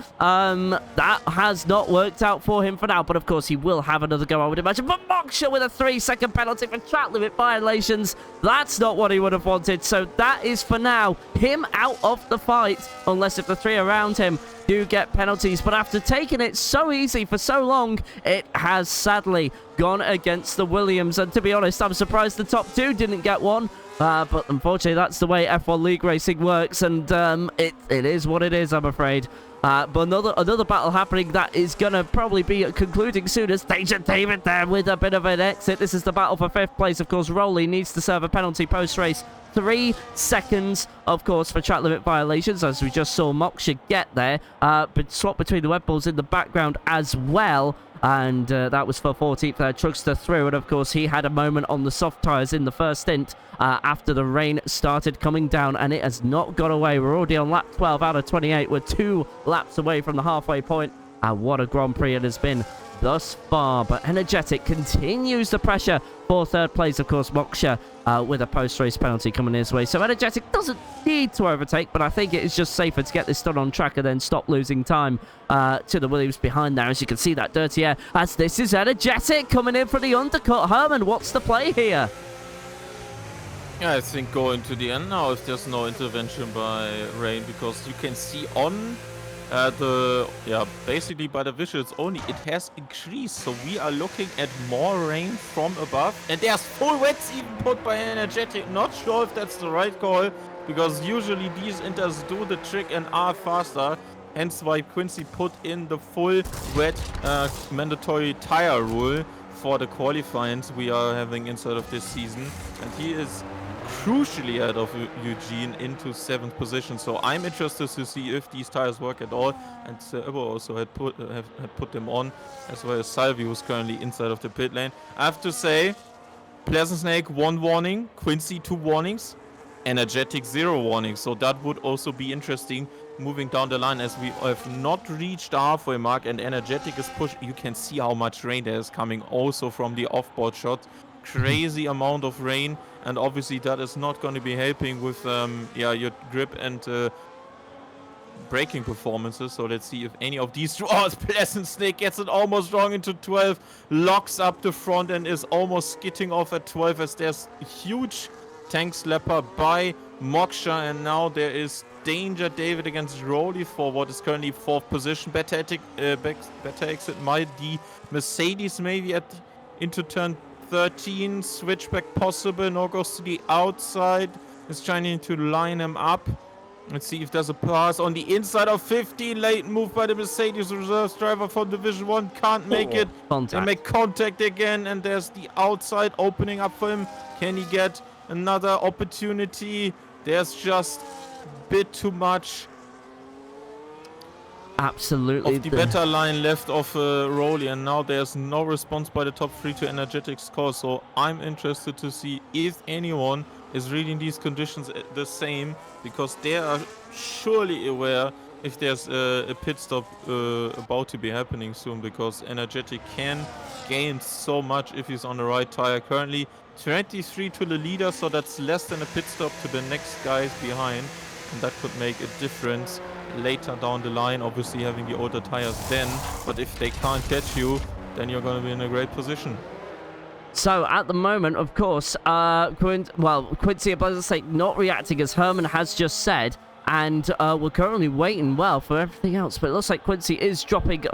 S1: that has not worked out for him for now. But of course, he will have another go, I would imagine. But Moksha with a 3-second penalty for track limit violations. That's not what he would have wanted. So that is, for now, him out of the fight. Unless if the 3 around him do get penalties. But after taking it so easy for so long, it has sadly gone against the Williams. And to be honest, I'm surprised the top 2 didn't get one. But unfortunately, that's the way F1 League racing works, and it is what it is, I'm afraid. But another battle happening that is going to probably be concluding soon as Danger David there with a bit of an exit. This is the battle for 5th place. Of course, Rowley needs to serve a penalty post-race. 3 seconds, of course, for track limit violations, as we just saw Moksha get there. But swap between the Red Bulls in the background as well. And that was for 14th there. Trugster through, and of course he had a moment on the soft tyres in the first stint after the rain started coming down, and it has not got away. We're already on lap 12 out of 28. We're 2 laps away from the halfway point, and what a Grand Prix it has been thus far. But Energetic continues the pressure for 3rd place. Of course, Moksha with a post-race penalty coming his way. So Energetic doesn't need to overtake, but I think it is just safer to get this done on track and then stop losing time to the Williams behind there. As you can see, that dirty air, as this is Energetic coming in for the undercut. Herman, what's the play here?
S2: Yeah, I think going to the end now if there's no intervention by rain, because you can see on basically by the visuals only, it has increased. So we are looking at more rain from above, and there's full wets even put by Energetic. Not sure if that's the right call, because usually these inters do the trick and are faster. Hence why Quincy put in the full wet mandatory tire rule for the qualifyings we are having inside of this season, and he is crucially ahead of Eugene into 7th position. So I'm interested to see if these tires work at all. And Evo also had put them on, as well as Salvi, who's currently inside of the pit lane. I have to say, Pleasant Snake 1 warning, Quincy 2 warnings, Energetic 0 warnings. So that would also be interesting moving down the line, as we have not reached the halfway mark and Energetic is pushed. You can see how much rain there is coming also from the offboard shot. Crazy amount of rain, and obviously that is not going to be helping with your grip and braking performances. So let's see if any of these two... Oh, Pleasant Snake gets it almost wrong into 12, locks up the front and is almost skidding off at 12, as there's a huge tank slapper by Moksha, and now there is Danger David against Rowley for what is currently 4th position. Better exit might the Mercedes maybe into turn 13, switchback possible. No goes to the outside. Is trying to line him up. Let's see if there's a pass on the inside of 15. Late move by the Mercedes reserves driver from Division 1. Can't make it. They make contact again, and there's the outside opening up for him. Can he get another opportunity? There's just a bit too much
S1: absolutely
S2: of the better line left of Rowley, and now there's no response by the top 3 to Energetic score. So I'm interested to see if anyone is reading these conditions the same, because they are surely aware if there's a pit stop about to be happening soon, because Energetic can gain so much if he's on the right tire. Currently 23 to the leader, so that's less than a pit stop to the next guys behind, and that could make a difference later down the line, obviously having the older tires then. But if they can't catch you, then you're going to be in a great position.
S1: So at the moment, of course, Quincy, by the sake, not reacting, as Herman has just said, and we're currently waiting for everything else. But it looks like Quincy is dropping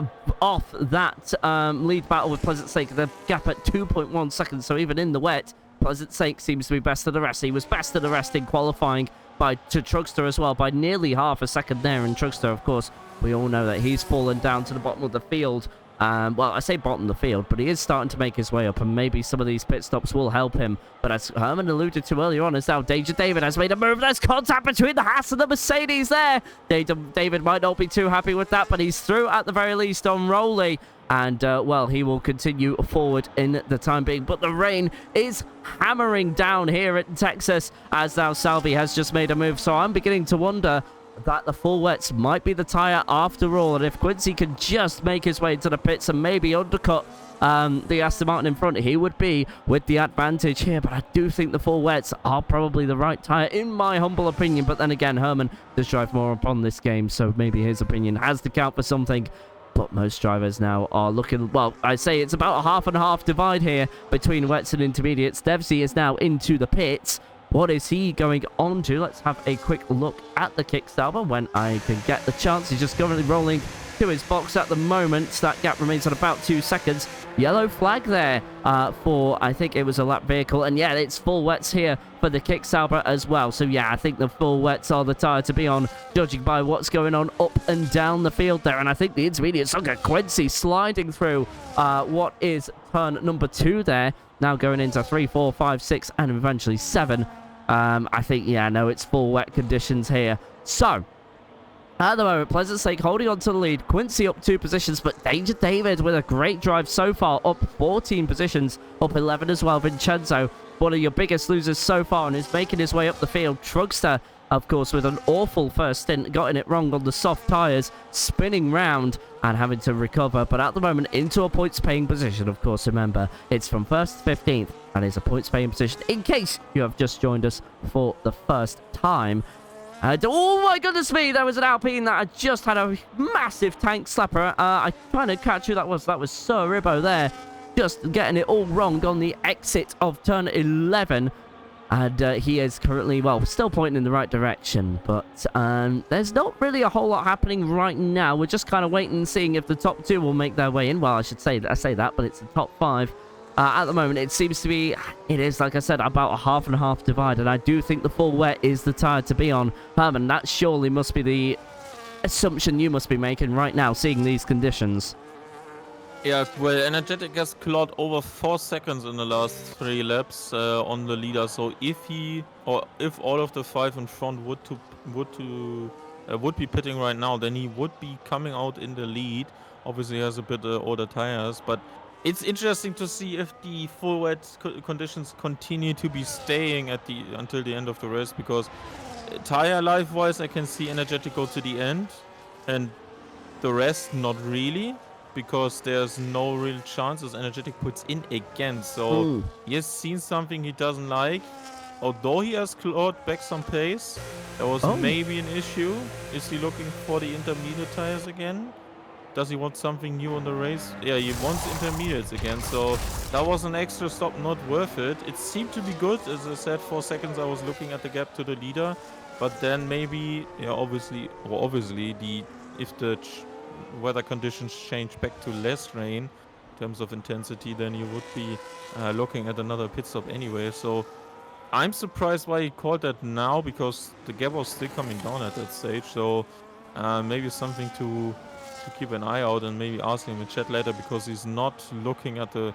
S1: off that lead battle with Pleasant Snake. The gap at 2.1 seconds, so even in the wet, Pleasant Snake seems to be best of the rest. He was best of the rest in qualifying to Trugster as well, by nearly half a second there. And Trugster, of course, we all know that he's fallen down to the bottom of the field. Well, I say bottom of the field, but he is starting to make his way up, and maybe some of these pit stops will help him. But as Herman alluded to earlier on, as now Danger David has made a move. There's contact between the Haas and the Mercedes there. David might not be too happy with that, but he's through at the very least on Rowley. And, he will continue forward in the time being. But the rain is hammering down here in Texas, as now Salvi has just made a move. So I'm beginning to wonder that the full wets might be the tire after all. And if Quincy can just make his way to the pits and maybe undercut the Aston Martin in front, he would be with the advantage here. But I do think the full wets are probably the right tyre, in my humble opinion. But then again, Herman does drive more upon this game, so maybe his opinion has to count for something. But most drivers now are looking, well, I'd say it's about a half and half divide here between wets and intermediates. Devsy is now into the pits. What is he going on to? Let's have a quick look at the Kickstarter when I can get the chance. He's just currently rolling to his box at the moment. That gap remains at about 2 seconds. Yellow flag there for, I think it was a lap vehicle. And yeah, it's full wets here for the Kickstarter as well. So yeah, I think the full wets are the tyre to be on, judging by what's going on up and down the field there. And I think the intermediates, look at Quincy sliding through what is turn number 2 there. Now going into 3, 4, 5, 6, and eventually 7. I think, yeah, no, it's full wet conditions here. So, at the moment, Pleasant Lake holding on to the lead. Quincy up 2 positions, but Danger David with a great drive so far, up 14 positions, up 11 as well. Vincenzo, one of your biggest losers so far, and is making his way up the field. Trugster, of course, with an awful first stint, getting it wrong on the soft tyres, spinning round and having to recover. But at the moment, into a points-paying position, of course. Remember, it's from 1st to 15th, and it's a points-paying position in case you have just joined us for the first time. Oh my goodness me, there was an Alpine that had just had a massive tank slapper. I'm trying to catch who that was. That was Sir Ribbo there, just getting it all wrong on the exit of turn 11. And he is currently, well, still pointing in the right direction. But there's not really a whole lot happening right now. We're just kind of waiting and seeing if the top 2 will make their way in. Well, I say that, but it's the top 5. At the moment, it seems to be, it is, like I said, about a half and half divide. And I do think the full wet is the tyre to be on. Herman, that surely must be the assumption you must be making right now, seeing these conditions.
S2: Yeah, well, Energetic has clawed over 4 seconds in the last 3 laps on the leader. So if all of the 5 in front would be pitting right now, then he would be coming out in the lead. Obviously, he has a bit older tires, but it's interesting to see if the full wet conditions continue to be staying until the end of the race, because tire life-wise, I can see Energetic go to the end, and the rest not really, because there's no real chances Energetic puts in again. So he has seen something he doesn't like. Although he has clawed back some pace, there was maybe an issue. Is he looking for the intermediate tires again? Does he want something new on the race? Yeah, he wants intermediates again, so that was an extra stop not worth it. It seemed to be good. As I said, 4 seconds I was looking at the gap to the leader, but then maybe, yeah, obviously, if the weather conditions change back to less rain in terms of intensity, then you would be looking at another pit stop anyway. So I'm surprised why he called that now, because the gap was still coming down at that stage. So maybe something to keep an eye out, and maybe ask him in chat later, because he's not looking at the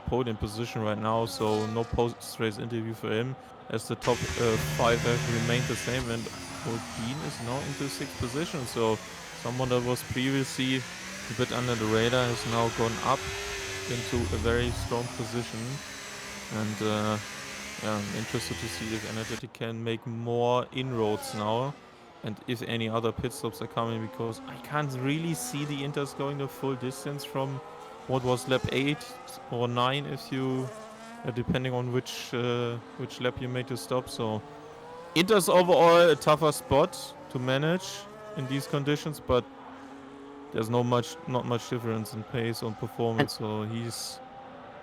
S2: podium position right now. So no post-race interview for him, as the top 5 have remained the same, and Dean is now into 6th position. So someone that was previously a bit under the radar has now gone up into a very strong position. And yeah, I'm interested to see if Energetic can make more inroads now, and if any other pit stops are coming, because I can't really see the Inters going the full distance from what was lap 8 or 9, if you, depending on which lap you made to stop. So Inters overall a tougher spot to manage in these conditions, but there's not much difference in pace or performance. So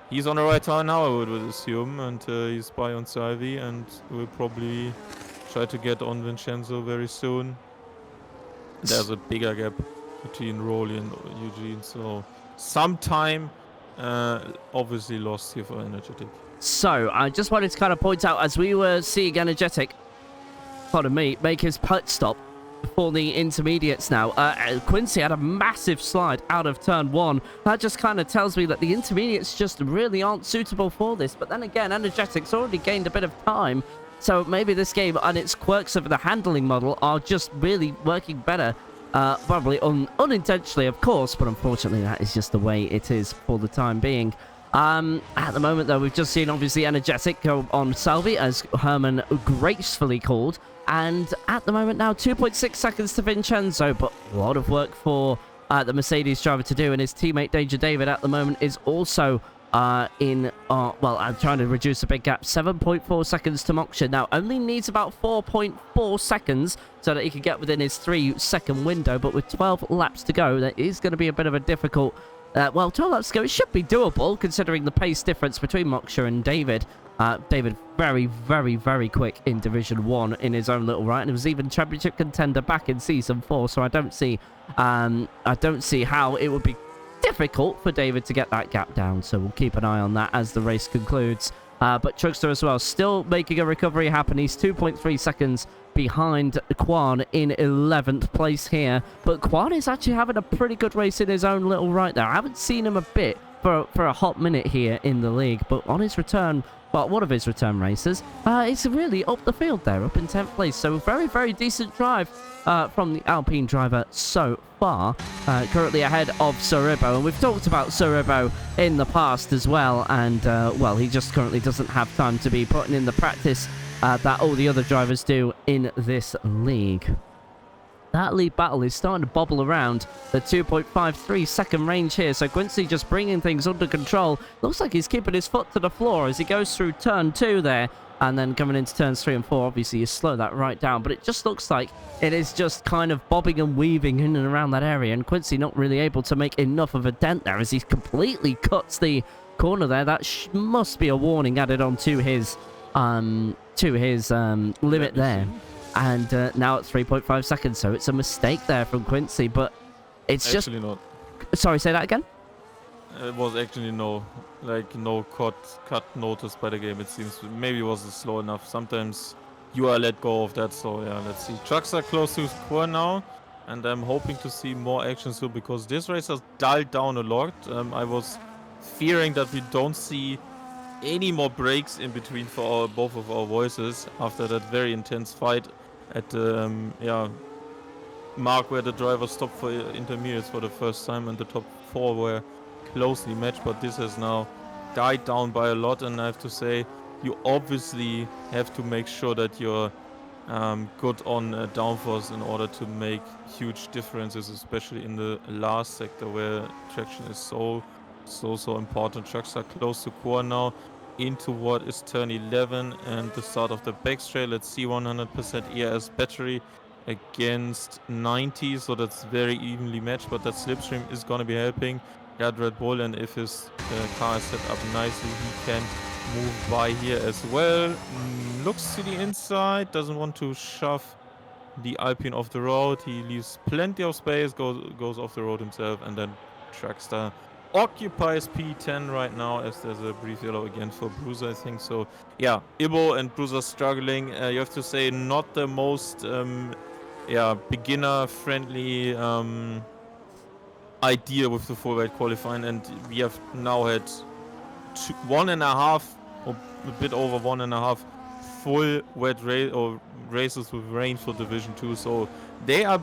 S2: he's on the right tire now, I would assume, and he's by on Salvi, and will probably try to get on Vincenzo very soon. There's a bigger gap between Rolly and Eugene, so some time obviously lost here for Energetic.
S1: So I just wanted to kind of point out, as we were seeing Energetic, pardon me, make his pit stop for the intermediates now. Quincy had a massive slide out of turn 1. That just kind of tells me that the intermediates just really aren't suitable for this. But then again, Energetic's already gained a bit of time, so maybe this game and its quirks of the handling model are just really working better. Probably unintentionally, of course, but unfortunately that is just the way it is for the time being. At the moment, though, we've just seen, obviously, Energetic go on Salvi, as Herman gracefully called. And at the moment now, 2.6 seconds to Vincenzo, but a lot of work for the Mercedes driver to do, and his teammate Danger David at the moment is also well, I'm trying to reduce a big gap. 7.4 seconds to Moksha. Now, only needs about 4.4 seconds so that he can get within his 3-second window, but with 12 laps to go, that is going to be a bit of a difficult... well, 12 laps to go, it should be doable, considering the pace difference between Moksha and David. David, very, very, very quick in Division 1 in his own little right, and he was even championship contender back in Season 4, so I don't see how it would be difficult for David to get that gap down, so we'll keep an eye on that as the race concludes. But Truckster as well, still making a recovery happen. He's 2.3 seconds behind Quan in 11th place here, but Quan is actually having a pretty good race in his own little right there. I haven't seen him a bit for a hot minute here in the league, but on his return, well, one of his return races, it's really up the field there, up in 10th place, so very, very decent drive from the Alpine driver so far, currently ahead of Sorribo. And we've talked about Sorribo in the past as well, and well, he just currently doesn't have time to be putting in the practice that all the other drivers do in this league. That lead battle is starting to bobble around the 2.53 second range here, so Quincy just bringing things under control. Looks like he's keeping his foot to the floor as he goes through turn 2 there. And then coming into turns 3 and 4, obviously you slow that right down. But it just looks like it is just kind of bobbing and weaving in and around that area. And Quincy not really able to make enough of a dent there as he completely cuts the corner there. That must be a warning added on to his limit there. And now at 3.5 seconds. So it's a mistake there from Quincy. But it's
S2: actually
S1: just...
S2: not.
S1: Sorry, say that again?
S2: It was actually no cut noticed by the game, it seems. Maybe it wasn't slow enough. Sometimes you are let go of that, so yeah, let's see. Trucks are close to score now, and I'm hoping to see more action soon, because this race has dialed down a lot. I was fearing that we don't see any more breaks in between for both of our voices after that very intense fight at the mark where the drivers stopped for intermediates for the first time, and the top 4 were closely matched, but this has now died down by a lot. And I have to say, you obviously have to make sure that you're good on downforce in order to make huge differences, especially in the last sector where traction is so important. Trucks are close to core now into what is turn 11 and the start of the back straight. Let's see, 100% ERS battery against 90, so that's very evenly matched, but that slipstream is going to be helping Red Bull, and if his car is set up nicely, he can move by here as well. Looks to the inside, doesn't want to shove the Alpine off the road. He leaves plenty of space, goes off the road himself, and then Trackstar occupies P10 right now, as there's a brief yellow again for Bruiser, I think. So yeah, Ibo and Bruiser struggling. You have to say, not the most beginner friendly idea with the full weight qualifying, and we have now had 1.5 or a bit over 1.5 full wet races with rain for Division 2, so there's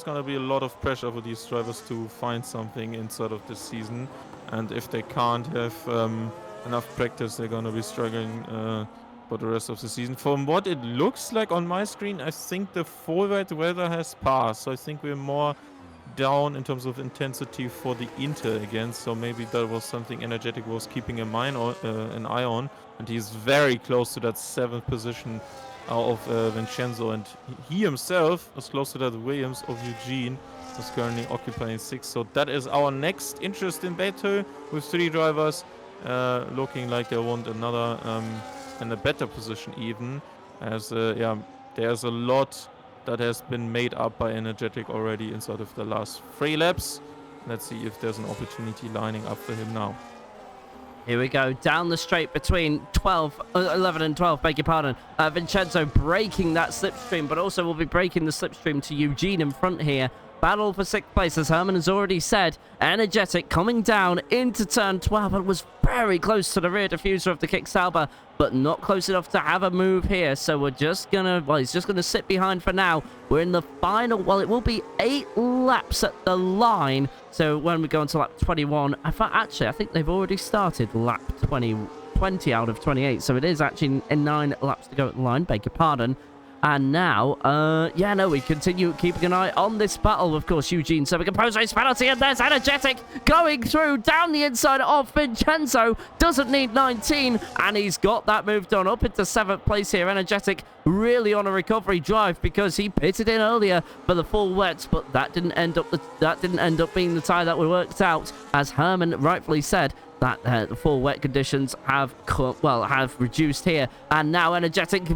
S2: gonna be a lot of pressure for these drivers to find something inside of this season, and if they can't have enough practice, they're gonna be struggling for the rest of the season. From what it looks like on my screen, I think the full wet weather has passed, so I think we're more down in terms of intensity for the Inter again, so maybe that was something Energetic was keeping an eye on, and he's very close to that 7th position of Vincenzo, and he himself is close to that Williams of Eugene, who's currently occupying 6th. So that is our next interest in battle, with 3 drivers looking like they want another and a better position even, as there's a lot that has been made up by Energetic already inside of the last 3 laps. Let's see if there's an opportunity lining up for him now.
S1: Here we go, down the straight between 11 and 12, beg your pardon. Vincenzo breaking that slipstream, but also will be breaking the slipstream to Eugene in front here. Battle for 6th place, as Herman has already said. Energetic coming down into turn 12 and was very close to the rear diffuser of the Kicksauber, but not close enough to have a move here. So we're just gonna, well, he's just gonna sit behind for now. We're in the final, well, it will be 8 laps at the line. So when we go into lap 21, I think they've already started lap 20 out of 28. So it is actually 9 laps to go at the line, beg your pardon. And now, yeah, no, we continue keeping an eye on this battle. Of course, Eugene serving a post-race penalty, and there's Energetic going through down the inside of Vincenzo. Doesn't need 19, and he's got that moved on up into 7th place here. Energetic really on a recovery drive because he pitted in earlier for the full wets, but that didn't end up being the tie that we worked out, as Herman rightfully said. That the full wet conditions have reduced here, and now Energetic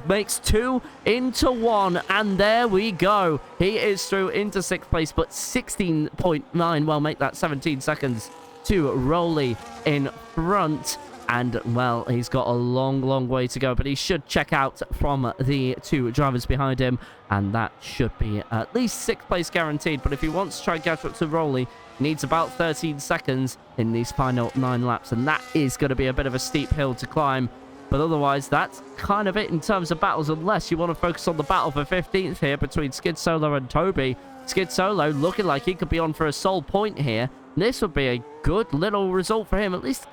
S1: makes 2 into 1, and there we go. He is through into 6th place, but 16.9 well, make that 17 seconds to Rowley in front. And, well, he's got a long way to go, but he should check out from the 2 drivers behind him, and that should be at least 6th place guaranteed. But if he wants to try and catch up to Rowley, he needs about 13 seconds in these final 9 laps, and that is going to be a bit of a steep hill to climb. But otherwise, that's kind of it in terms of battles, unless you want to focus on the battle for 15th here between Skid Solo and Toby. Skid Solo looking like he could be on for a sole point here. This would be a good little result for him, at least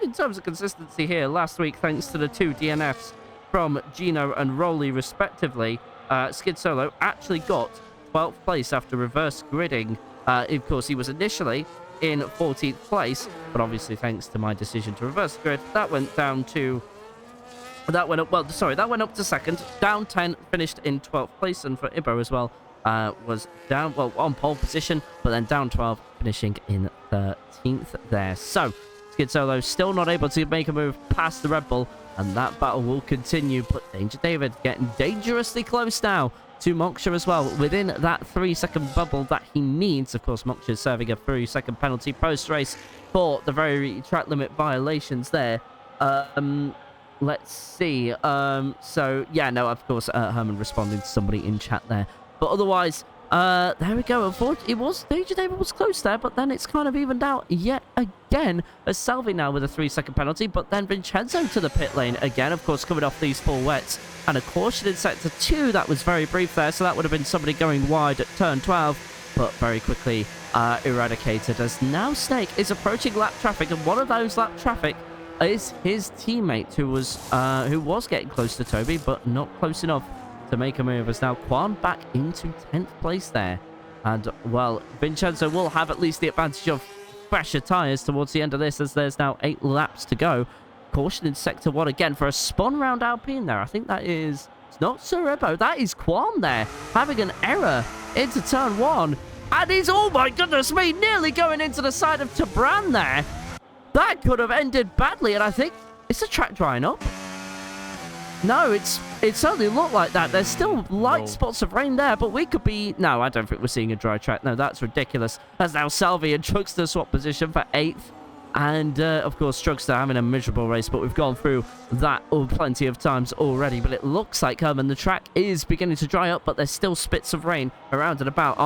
S1: in terms of consistency here. Last week, thanks to the 2 DNFs from Gino and Rowley, respectively, Skid Solo actually got 12th place after reverse gridding. Of course, he was initially in 14th place, but obviously, thanks to my decision to reverse grid, that went down to... That went up to 2nd, down 10, finished in 12th place, and for Ibo as well, was down, on pole position, but then down 12, finishing in 13th there. So, Skid Solo still not able to make a move past the Red Bull, and that battle will continue, but Danger David getting dangerously close now to Moksha as well, within that 3-second bubble that he needs. Of course, Moksha serving a 3-second penalty post-race for the very track limit violations there. Let's see. So, yeah, no, of course, Herman responding to somebody in chat there. But otherwise, there we go. Unfortunately, Danger David was close there, but then it's kind of evened out yet again, as Salvi now with a 3-second penalty, but then Vincenzo to the pit lane again, of course, coming off these full wets, and a caution in sector 2. That was very brief there, so that would have been somebody going wide at turn 12, but very quickly eradicated, as now Snake is approaching lap traffic, and one of those lap traffic is his teammate who was getting close to Toby, but not close enough to make a move, as now Quan back into 10th place there. And, well, Vincenzo will have at least the advantage of fresher tyres towards the end of this, as there's now 8 laps to go. Caution in sector 1 again for a spun round Alpine there. I think that is... It's not Sorebo. That is Quan there, having an error into turn 1. And he's, oh my goodness me, nearly going into the side of Tabran there. That could have ended badly, and I think... Is the track drying up? No, it certainly looked like that. There's still light spots of rain there, but we could be... No, I don't think we're seeing a dry track. No, that's ridiculous. That's now Salvi and Truckster swap position for 8th. And, of course, Truckster having a miserable race, but we've gone through that plenty of times already. But it looks like, Herman, the track is beginning to dry up, but there's still spits of rain around and about.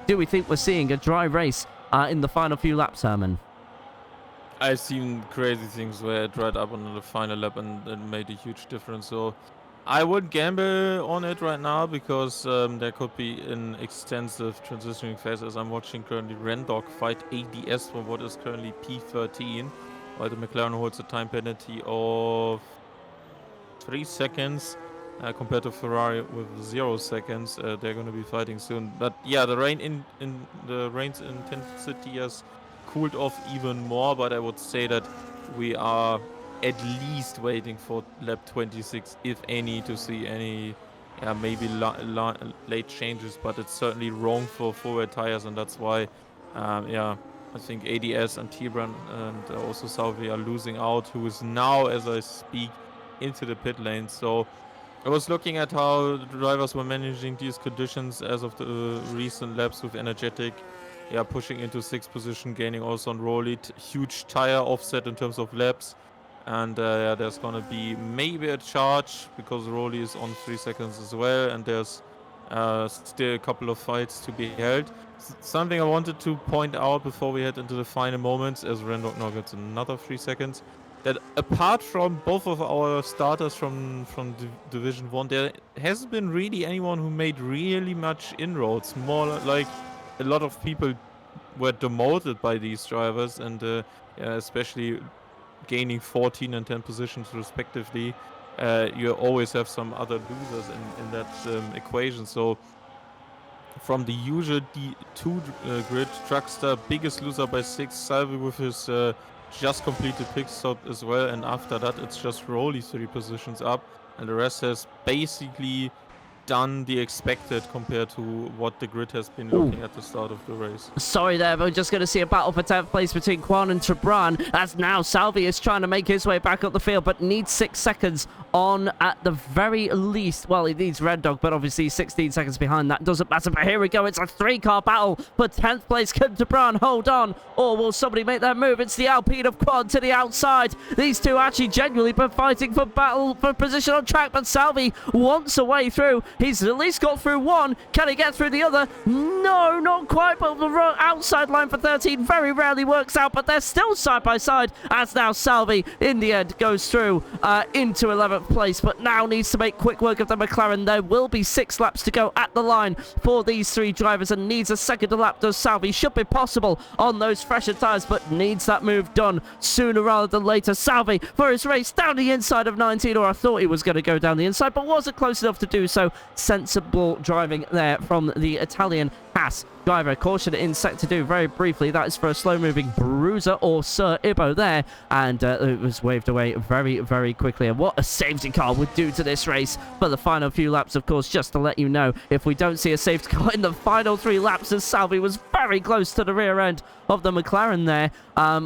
S1: Do we think we're seeing a dry race in the final few laps, Herman?
S2: I've seen crazy things where it dried up on the final lap and it made a huge difference. So I would gamble on it right now, because there could be an extensive transitioning phase, as I'm watching currently Rendog fight ADS for what is currently P13, while the McLaren holds a time penalty of 3 seconds compared to Ferrari with 0 seconds. They're going to be fighting soon. But yeah, the rain's intensity has cooled off even more, but I would say that we are at least waiting for lap 26, if any, to see any maybe late changes, but it's certainly wrong for forward tires, and that's why I think ADS and Tibran and also Salvi are losing out, who is now, as I speak, into the pit lane. So I was looking at how the drivers were managing these conditions as of the recent laps with Energetic. Yeah, pushing into 6th position, gaining also on Rowley. Huge tire offset in terms of laps. And there's going to be maybe a charge, because Rowley is on 3 seconds as well. And there's still a couple of fights to be held. Something I wanted to point out before we head into the final moments, as Rendog now gets another 3 seconds, that apart from both of our starters from Division 1, there hasn't been really anyone who made really much inroads. More like... A lot of people were demoted by these drivers, and especially gaining 14 and 10 positions respectively. you always have some other losers in that equation. So from the usual D2 grid, Truckster, biggest loser by 6, Salvi with his just completed pit stop as well, and after that it's just Rolly 3 positions up, and the rest has basically done the expected compared to what the grid has been looking at the start of the race.
S1: Sorry there, but we're just going to see a battle for 10th place between Quan and Tabran, as now Salvi is trying to make his way back up the field, but needs 6 seconds on at the very least. Well, he needs Red Dog, but obviously 16 seconds behind. That doesn't matter, but here we go. It's a 3-car battle for 10th place. Can Tabran hold on, or will somebody make that move? It's the Alpine of Quan to the outside. These two actually genuinely been fighting for position on track, but Salvi wants a way through. He's at least got through one. Can he get through the other? No, not quite, but the outside line for 13 very rarely works out, but they're still side by side, as now Salvi in the end goes through into 11th place, but now needs to make quick work of the McLaren. There will be 6 laps to go at the line for these 3 drivers, and needs a second lap. Does Salvi? Should be possible on those fresher tyres, but needs that move done sooner rather than later. Salvi for his race down the inside of 19, or I thought he was going to go down the inside, but wasn't close enough to do so. Sensible driving there from the Italian Haas driver. Caution in sector 2 very briefly. That is for a slow-moving bruiser or Sir Ibo there, and it was waved away very, very quickly. And what a safety car would do to this race for the final few laps, of course, just to let you know, if we don't see a safety car in the final 3 laps, as Salvi was very close to the rear end of the McLaren there.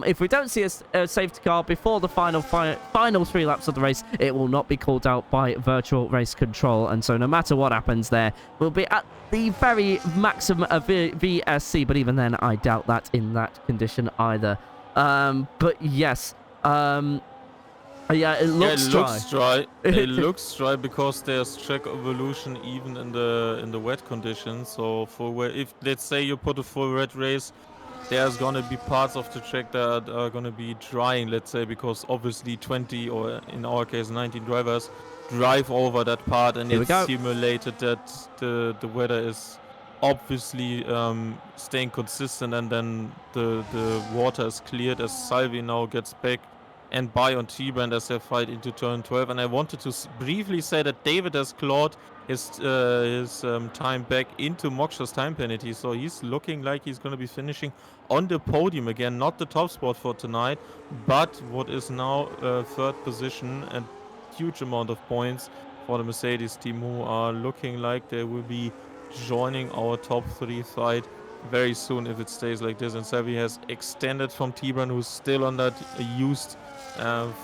S1: If we don't see a safety car before the final 3 laps of the race, it will not be called out by virtual race control, and so no matter what happens there, we'll be at the very maximum of VSC, but even then I doubt that in that condition either. But yes, yeah, it looks
S2: dry. It looks dry because there's track evolution even in the wet conditions. So if let's say you put a full wet race, there's gonna be parts of the track that are gonna be drying, let's say, because obviously 20, or in our case 19 drivers drive over that part, and it's simulated that the weather is obviously staying consistent, and then the water is cleared as Salvi now gets back and by on T-Brand as they fight into turn 12. And I wanted to briefly say that David has clawed his time back into Moksha's time penalty, so he's looking like he's going to be finishing on the podium again. Not the top spot for tonight, but what is now 3rd position, and huge amount of points for the Mercedes team, who are looking like they will be joining our top 3 fight very soon if it stays like this. And Salvi has extended from T-Brand, who's still on that used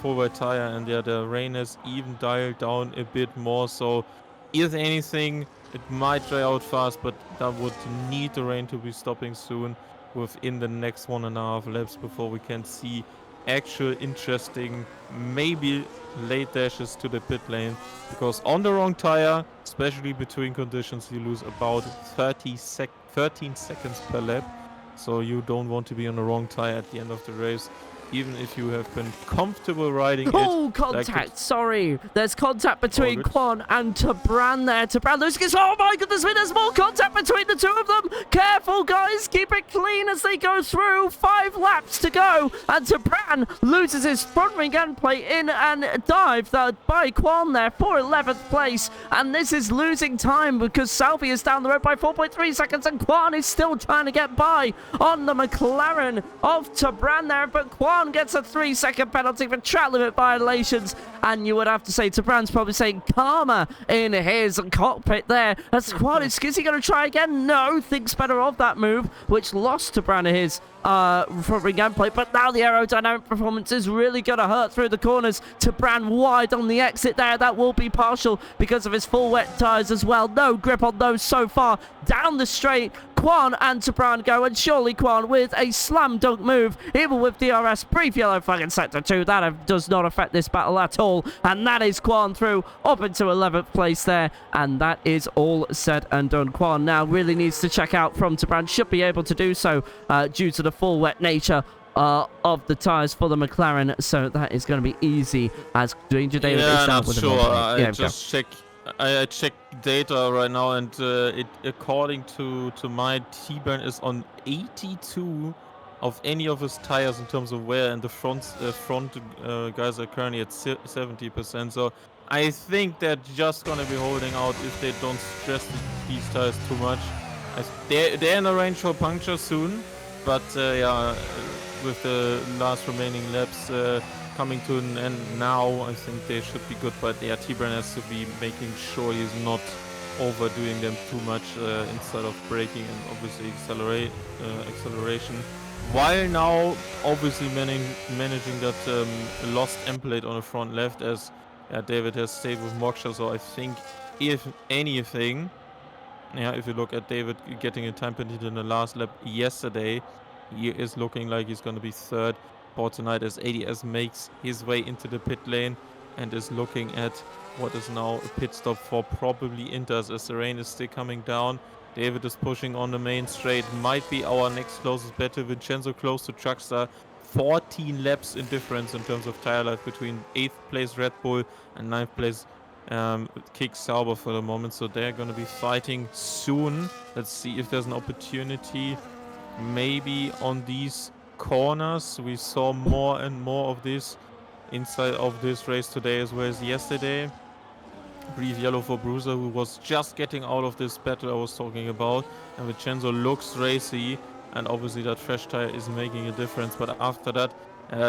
S2: forward tire, and yeah, the rain has even dialed down a bit more, so if anything it might dry out fast, but that would need the rain to be stopping soon within the next 1.5 laps before we can see actual interesting, maybe late dashes to the pit lane, because on the wrong tire, especially between conditions, you lose about 13 seconds per lap, so you don't want to be on the wrong tire at the end of the race, even if you have been comfortable riding it.
S1: Oh, contact! Sorry, there's contact between Quan and Tabran there. Tabran loses. Oh my goodness, there's more contact between the 2 of them. Careful, guys, keep it clean as they go through. 5 laps to go, and Tabran loses his front wing end plate in and dive by Quan there for 11th place. And this is losing time because Salvi is down the road by 4.3 seconds, and Quan is still trying to get by on the McLaren of Tabran there, but Quan gets a 3-second penalty for track limit violations, and you would have to say Tabran's probably saying karma in his cockpit there. As Quan is he going to try again? No, thinks better of that move, which lost Tabran his front ring end plate, but now the aerodynamic performance is really going to hurt through the corners. Tabran wide on the exit there. That will be partial because of his full wet tyres as well. No grip on those so far. Down the straight, Quan and Tabran go, and surely Quan with a slam dunk move, even with DRS. Brief yellow flag in sector 2. That does not affect this battle at all, and that is Quan through up into 11th place there, and that is all said and done. Quan now really needs to check out from Tabran. Should be able to do so due to the full wet nature of the tyres for the McLaren, so that is going to be easy as Danger David is out with
S2: sure. I checked data right now, and it, according to my T-Burn, is on 82 of any of his tires in terms of wear, and the front guys are currently at 70%. So I think they're just gonna be holding out if they don't stress these tires too much. They're in a range for puncture soon, but yeah, with the last remaining laps coming to an end now, I think they should be good. But yeah, T-Bran has to be making sure he's not overdoing them too much instead of braking and obviously acceleration. While now obviously managing that lost M plate on the front left, as David has stayed with Moksha. So I think if anything, yeah, if you look at David getting a time penalty in the last lap yesterday, he is looking like he's going to be third for tonight as ADS makes his way into the pit lane and is looking at what is now a pit stop for probably Inters as the rain is still coming down. David is pushing on the main straight. Might be our next closest battle. Vincenzo close to Truckstar. 14 laps in difference in terms of tire life between 8th place Red Bull and 9th place Kick Sauber for the moment. So they're going to be fighting soon. Let's see if there's an opportunity maybe on these corners. We saw more and more of this inside of this race today as well as yesterday. Brief yellow for Bruiser, who was just getting out of this battle I was talking about. And Vincenzo looks racy, and obviously that fresh tire is making a difference. But after that,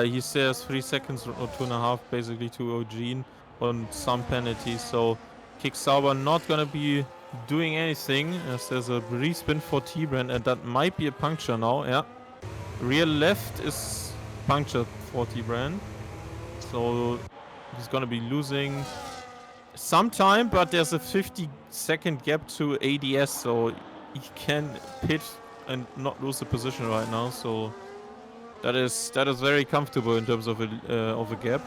S2: he still has 3 seconds or 2.5 basically to Eugene on some penalties. So Kick Sauber not gonna be doing anything as there's a respin for T-Brand, and that might be a puncture now. Yeah, rear left is punctured for T-Brand, so he's gonna be losing some time, but there's a 50-second gap to ADS, so he can pit and not lose the position right now. So that is very comfortable in terms of a gap,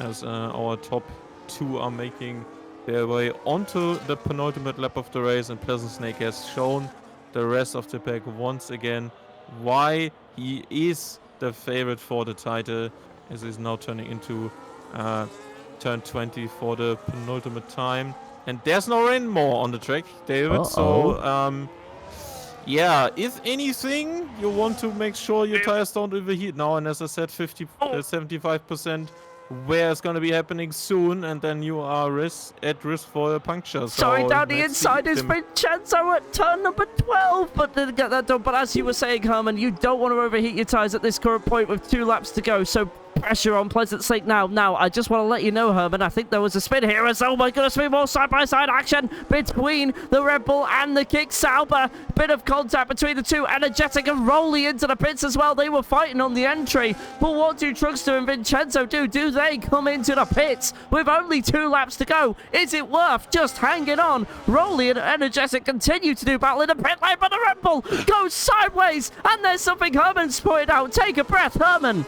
S2: as our top 2 are making their way onto the penultimate lap of the race, and Pleasant Snake has shown the rest of the pack once again why he is the favorite for the title, as he's now turning into turn 20 for the penultimate time. And there's no rain more on the track, David. So yeah, if anything, you want to make sure your tires don't overheat now. And as I said, 75% where it's going to be happening soon, and then you are at risk for a puncture.
S1: Sorry, down the inside is Vincenzo at turn number 12, but didn't get that done. But as you were saying, Herman, you don't want to overheat your tyres at this current point with 2 laps to go, so pressure on Pleasant Snake now. Now, I just want to let you know, Herman, I think there was a spin here as, oh my goodness, we more side-by-side action between the Red Bull and the Kick Sauber. Bit of contact between the two, Energetic and Rolly into the pits as well. They were fighting on the entry, but what do Truckster and Vincenzo do? Do they come into the pits with only 2 laps to go? Is it worth just hanging on? Rolly and Energetic continue to do battle in the pit lane, but the Red Bull goes sideways, and there's something Herman's pointed out. Take a breath, Herman.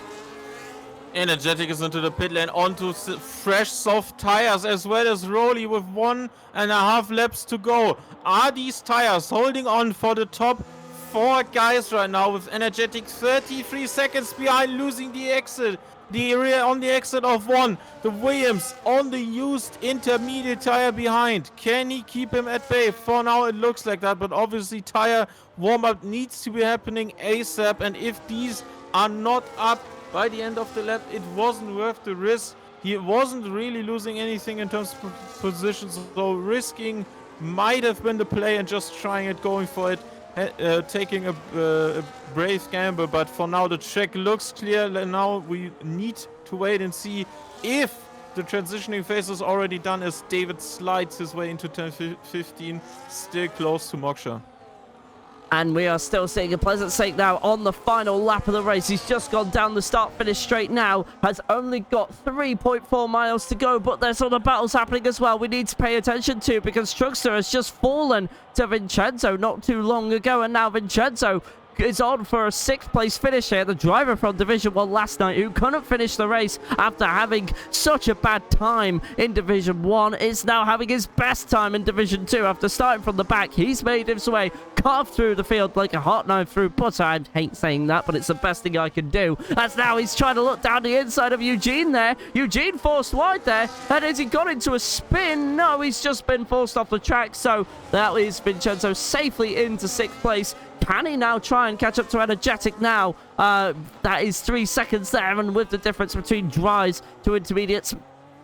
S2: Energetic is into the pit lane onto fresh soft tires, as well as Rolly with 1.5 laps to go. Are these tires holding on for the top 4 guys right now, with Energetic 33 seconds behind, losing the exit? The rear on the exit of 1. The Williams on the used intermediate tire behind. Can he keep him at bay? For now it looks like that, but obviously tire warm-up needs to be happening ASAP, and if these are not up by the end of the lap, it wasn't worth the risk. He wasn't really losing anything in terms of positions, so risking might have been the play and just trying it, going for it, taking a brave gamble. But for now, the track looks clear. And now we need to wait and see if the transitioning phase is already done, as David slides his way into turn 15, still close to Moksha.
S1: And we are still seeing a Pleasant Snake now on the final lap of the race. He's just gone down the start-finish straight now. Has only got 3.4 miles to go, but there's other battles happening as well we need to pay attention to, because Truckster has just fallen to Vincenzo not too long ago, and now Vincenzo is on for a 6th place finish here. The driver from Division 1 last night, who couldn't finish the race after having such a bad time in Division 1, is now having his best time in Division 2 after starting from the back. He's made his way, carved through the field like a hot knife through butter. I hate saying that, but it's the best thing I can do. As now he's trying to look down the inside of Eugene there. Eugene forced wide there, and has he got into a spin? No, he's just been forced off the track. So that is Vincenzo safely into 6th place. Can he now try and catch up to Energetic now? That is 3 seconds there, and with the difference between dries to intermediates,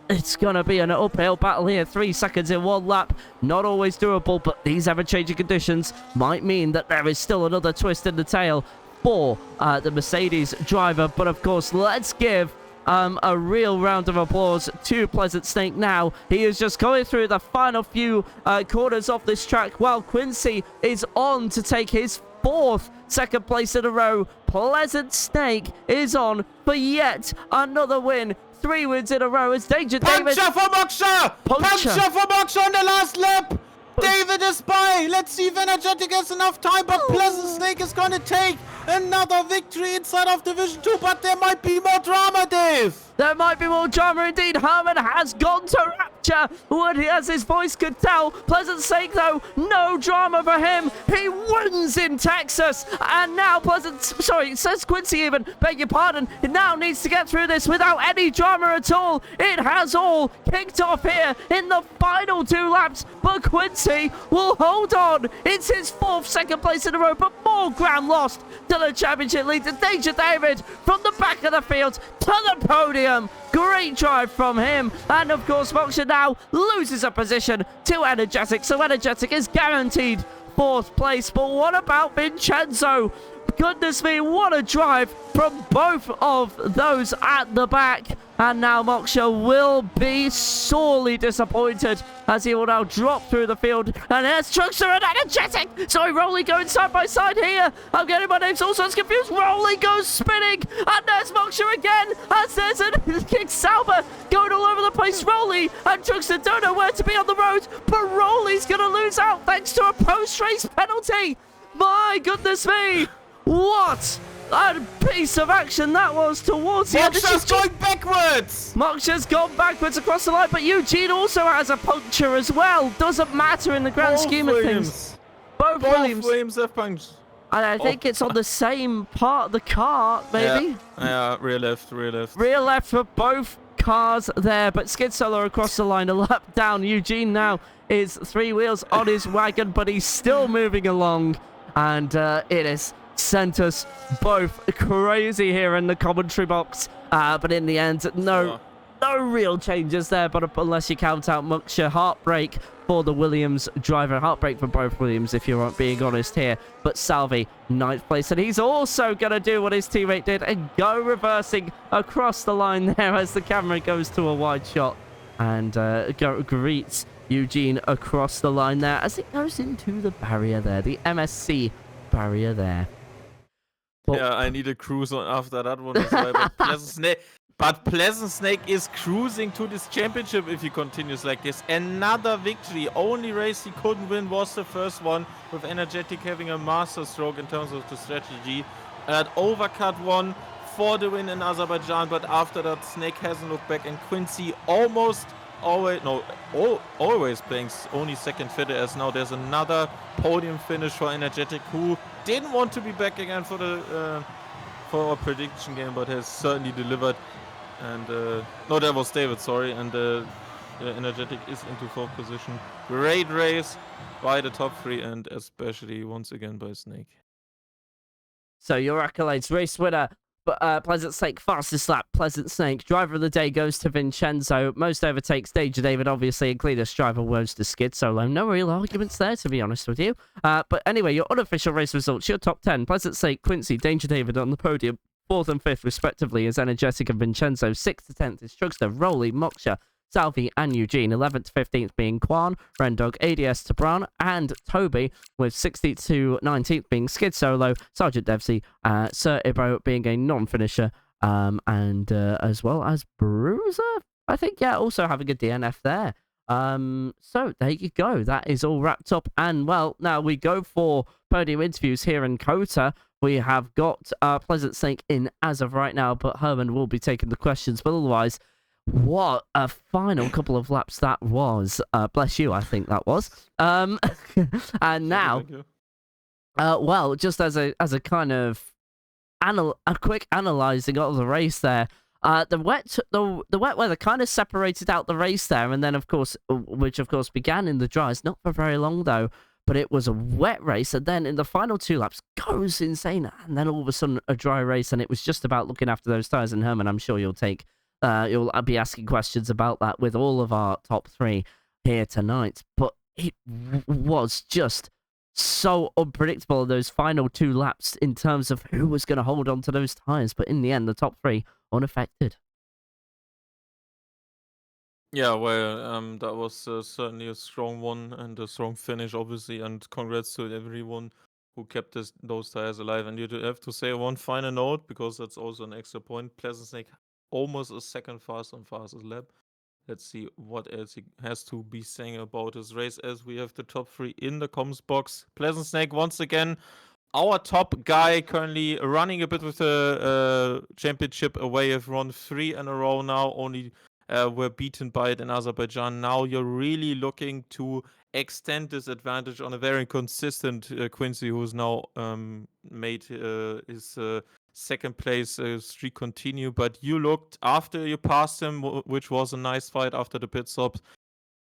S1: it's going to be an uphill battle here. 3 seconds in 1 lap. Not always doable, but these ever-changing conditions might mean that there is still another twist in the tail for the Mercedes driver. But, of course, let's give a real round of applause to Pleasant Snake now. He is just going through the final few corners of this track while Quincy is on to take his 4th second place in a row. Pleasant Snake is on for yet another win. 3 wins in a row as Danger David.
S2: Puncture for Moksha! Puncture for Moksha on the last lap! David is by! Let's see if Energetic has enough time, but Pleasant Snake is gonna take another victory inside of Division 2, but there might be more drama, Dave!
S1: There might be more drama indeed. Herman has gone to rapture when he has his voice could tell. Pleasant Snake, though, no drama for him. He wins in Texas. And now says Quincy even, beg your pardon, he now needs to get through this without any drama at all. It has all kicked off here in the final 2 laps, but Quincy will hold on. It's his 4th second place in a row, but more ground lost to the championship leader. Danger David from the back of the field to the podium. Great drive from him. And of course, Moksha now loses a position to Energetic. So Energetic is guaranteed 4th place. But what about Vincenzo? Goodness me, what a drive from both of those at the back. And now Moksha will be sorely disappointed as he will now drop through the field. And there's Truxer and Energetic. Sorry, Rolly going side by side here. I'm getting my names all sorts confused. Rolly goes spinning. And there's Moksha again. As there's a kick Sauber going all over the place. Rolly and Truxer don't know where to be on the road. But Rolly's going to lose out thanks to a post-race penalty. My goodness me. What a piece of action that was towards the end.
S2: Moksha's going backwards!
S1: Moksha's gone backwards across the line, but Eugene also has a puncture as well. Doesn't matter in the grand scheme of things. Both Williams
S2: have punched.
S1: And I think it's on the same part of the car, maybe?
S2: Yeah, rear left.
S1: Rear left for both cars there, but Skid Solo across the line, a lap down. Eugene now is 3 wheels on his wagon, but he's still moving along. And it is sent us both crazy here in the commentary box. But in the end, no real changes there, but unless you count out Moksha. Heartbreak for the Williams driver. Heartbreak for both Williams, if you're being honest here. But Salvi, 9th place. And he's also going to do what his teammate did and go reversing across the line there as the camera goes to a wide shot. And greets Eugene across the line there as it goes into the barrier there. The MSC barrier there.
S2: But yeah, I need a cruise on after that one as well. But Pleasant Snake is cruising to this championship if he continues like this. Another victory. Only race he couldn't win was the first one, with Energetic having a master stroke in terms of the strategy. That overcut one for the win in Azerbaijan, but after that, Snake hasn't looked back, and Quincy always playing only second fiddle, as now there's another podium finish for Energetic, who didn't want to be back again for our prediction game, but has certainly delivered. And no, that was David, sorry. And Energetic is into 4th position. Great race by the top 3, and especially once again by Snake.
S1: So your accolades: race winner, Pleasant Snake, fastest lap, Pleasant Snake. Driver of the day goes to Vincenzo. Most overtakes, Danger David, obviously, and cleanest driver goes to Skid Solo. No real arguments there, to be honest with you. But anyway, your unofficial race results, your top 10. Pleasant Snake, Quincy, Danger David on the podium. 4th and 5th, respectively, is Energetic and Vincenzo. 6th to 10th is Truxter, Rolly, Moksha, Salvi, and Eugene. 11th to 15th being Quan, Rendog, ADS, Tabran, and Toby, with 16th to 19th being Skid Solo, Sergeant Devsey, Sir Ibro being a non-finisher, and as well as Bruiser, I think, yeah, also having a DNF there. So there you go. That is all wrapped up. And, well, now we go for podium interviews here in COTA. We have got Pleasant Snake in as of right now, but Herman will be taking the questions. But otherwise, what a final couple of laps that was. Bless you, I think that was. And now, well, just as a kind of a quick analysing of the race there. The wet weather kind of separated out the race there, and then, of course, which of course began in the dries, not for very long though, but it was a wet race, and then in the final 2 laps goes insane, and then all of a sudden a dry race, and it was just about looking after those tyres. And Herman, I'm sure you'll take you'll be asking questions about that with all of our top 3 here tonight. But it was just so unpredictable in those final 2 laps in terms of who was going to hold on to those tyres. But in the end, the top 3 unaffected.
S2: Yeah, well, that was certainly a strong one and a strong finish, obviously. And congrats to everyone who kept those tires alive. And you have to say one final note, because that's also an extra point. Pleasant Snake almost a second faster on fastest lap. Let's see what else he has to be saying about his race, as we have the top 3 in the comms box. Pleasant Snake once again, our top guy, currently running a bit with the championship away. Have run 3 in a row now. Only were beaten by it in Azerbaijan. Now you're really looking to extend this advantage on a very consistent Quincy, who's now made his second place streak continue. But you looked, after you passed him, which was a nice fight after the pit stops,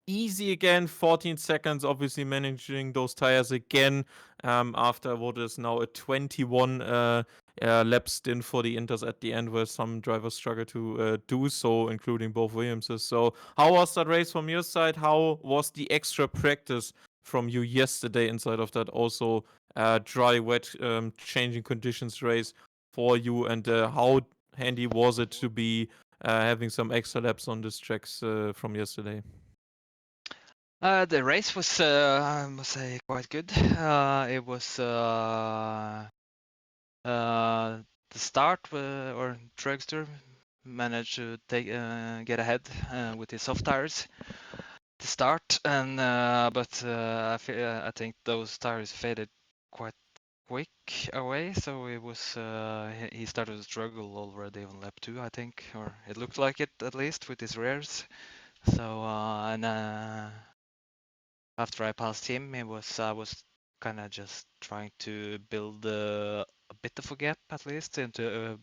S2: easy again, 14 seconds, obviously managing those tires again after what is now a 21 lap stint for the Inters at the end, where some drivers struggle to do so, including both Williamses. So how was that race from your side? How was the extra practice from you yesterday inside of that also dry, wet, changing conditions race for you? And how handy was it to be having some extra laps on these tracks from yesterday?
S3: The race was, I must say, quite good. It was the start or Dragster managed to get ahead with his soft tires to start, and but I think those tires faded quite quick away, so it was he started to struggle already on lap 2, I think, or it looked like it at least with his rears. So and after I passed him, I was kind of just trying to build a bit of a gap at least into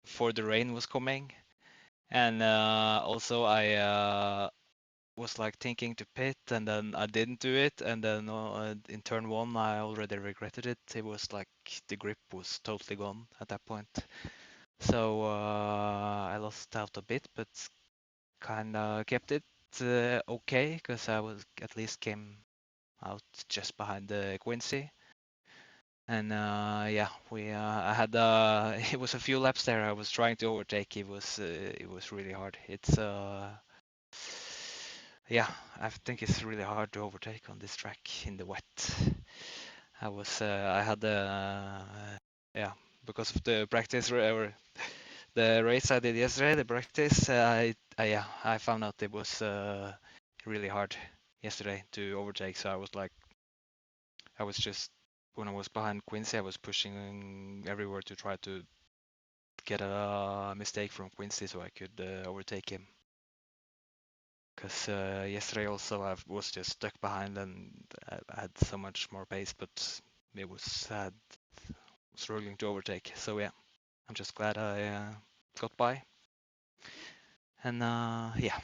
S3: before the rain was coming, and also I was like thinking to pit, and then I didn't do it, and then in turn 1 I already regretted it. It was like the grip was totally gone at that point, so I lost out a bit, but kind of kept it okay, because I was at least came out just behind the Quincy. And yeah, I had it was a few laps there. I was trying to overtake. It was really hard. It's yeah, I think it's really hard to overtake on this track in the wet. I had yeah, because of the practice or the race I did yesterday, the practice, I found out it was really hard yesterday to overtake. So I was like, I was just, when I was behind Quincy, I was pushing everywhere to try to get a mistake from Quincy so I could overtake him. Because yesterday also I was just stuck behind and I had so much more pace, but it was struggling to overtake. So yeah, I'm just glad I got by. And yeah.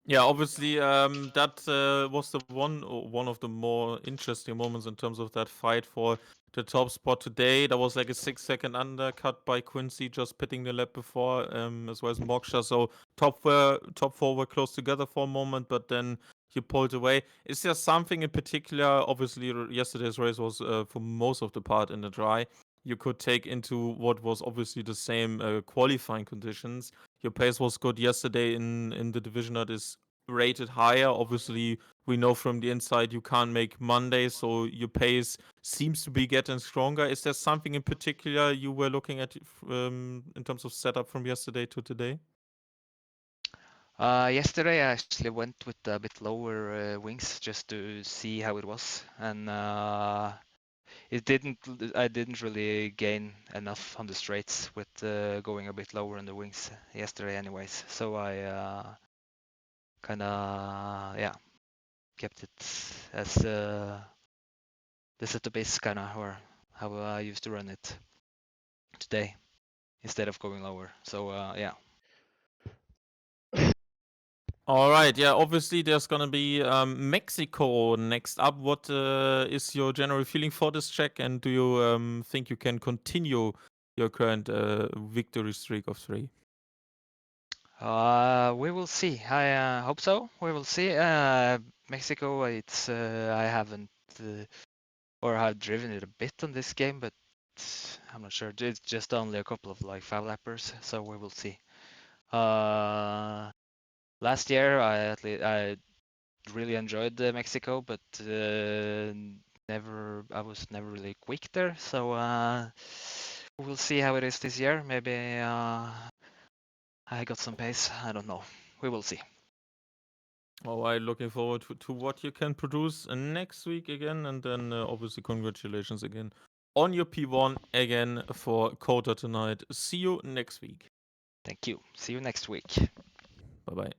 S2: Yeah, obviously, that was the one of the more interesting moments in terms of that fight for the top spot today. That was like a 6-second undercut by Quincy, just pitting the lap before, as well as Moksha. So top 4 were close together for a moment, but then you pulled away. Is there something in particular? Obviously, yesterday's race was for most of the part in the dry. You could take into what was obviously the same qualifying conditions. Your pace was good yesterday in the division that is rated higher. Obviously, we know from the inside you can't make Monday, so your pace seems to be getting stronger. Is there something in particular you were looking at in terms of setup from yesterday to today?
S3: Yesterday I actually went with a bit lower wings just to see how it was, and it didn't. I didn't really gain enough on the straights with going a bit lower on the wings yesterday, anyways. So I kind of yeah kept it as the setup is kind of or how I used to run it today instead of going lower. So yeah.
S2: All right, yeah, obviously there's gonna be Mexico next up. What is your general feeling for this track, and do you think you can continue your current victory streak of 3?
S3: We will see. I hope so. We will see. Mexico, it's I haven't or I've driven it a bit on this game, but I'm not sure. It's just only a couple of like 5-lappers, so we will see. Last year I really enjoyed Mexico, but I was never really quick there. So we'll see how it is this year. Maybe I got some pace. I don't know. We will see.
S2: All right, looking forward to what you can produce next week again, and then obviously congratulations again on your P1 again for COTA tonight. See you next week.
S3: Thank you. See you next week.
S2: Bye bye.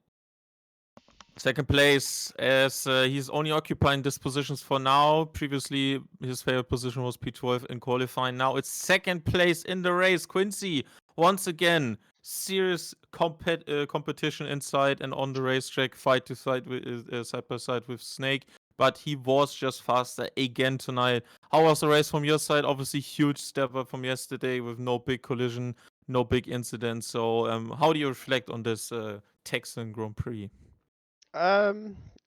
S2: Second place, as he's only occupying these positions for now. Previously, his favorite position was P12 in qualifying. Now it's second place in the race. Quincy, once again, serious competition inside and on the racetrack, fight to fight with, side by side with Snake. But he was just faster again tonight. How was the race from your side? Obviously, huge step up from yesterday with no big collision, no big incident. So, how do you reflect on this Texan Grand Prix?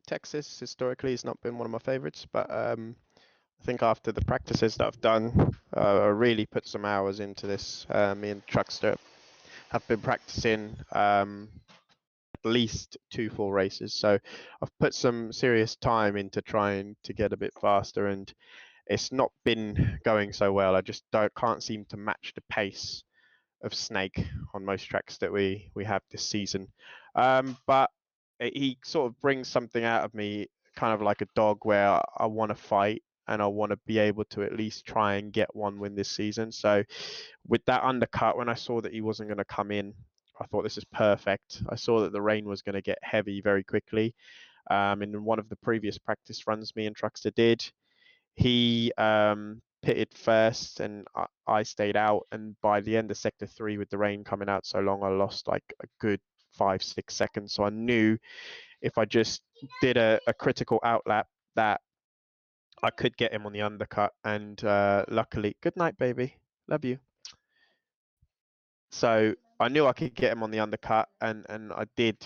S4: Texas historically has not been one of my favorites, but I think after the practices that I've done, I really put some hours into this. Me and Truckster have been practicing at least 2 full races, so I've put some serious time into trying to get a bit faster, and it's not been going so well. I just can't seem to match the pace of Snake on most tracks that we have this season. But he sort of brings something out of me, kind of like a dog, where I want to fight and I want to be able to at least try and get one win this season. So with that undercut, when I saw that he wasn't going to come in, I thought this is perfect. I saw that the rain was going to get heavy very quickly. In one of the previous practice runs me and Truckster did, he pitted first and I stayed out, and by the end of sector 3 with the rain coming out so long, I lost like a good 5-6 seconds. So I knew if I just did a critical outlap that I could get him on the undercut, and luckily, good night baby, love you. So I knew I could get him on the undercut, and I did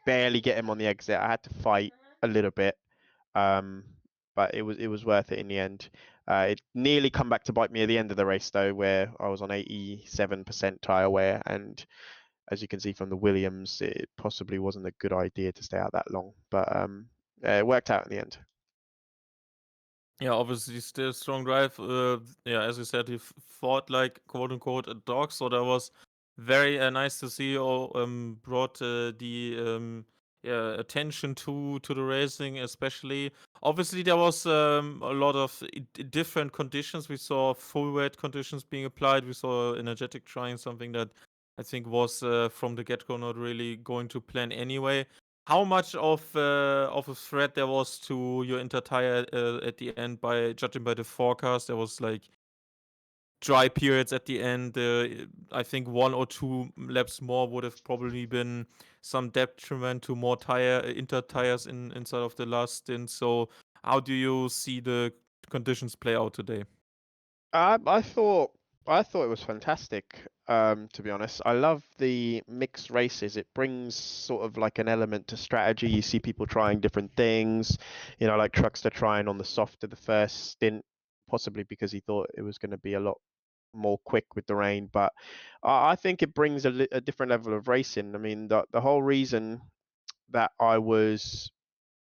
S4: barely get him on the exit. I had to fight a little bit, but it was worth it in the end. It nearly come back to bite me at the end of the race though, where I was on 87% tire wear, and as you can see from the Williams, it possibly wasn't a good idea to stay out that long. But it worked out in the end.
S2: Yeah, obviously still strong drive. Yeah, as you said, he fought like quote unquote a dog, so that was very nice to see. Or brought the attention to the racing, especially. Obviously, there was a lot of different conditions. We saw full wet conditions being applied. We saw energetic trying something that I think was from the get go not really going to plan anyway. How much of a threat there was to your inter tire at the end, by judging by the forecast? There was like dry periods at the end. I think 1 or 2 laps more would have probably been some detriment to more inter tires inside of the last stint. So how do you see the conditions play out today?
S4: I thought it was fantastic. To be honest, I love the mixed races. It brings sort of like an element to strategy. You see people trying different things, like Truckster trying on the soft of the first stint, possibly because he thought it was going to be a lot more quick with the rain. But I think it brings a different level of racing. I mean, the whole reason that I was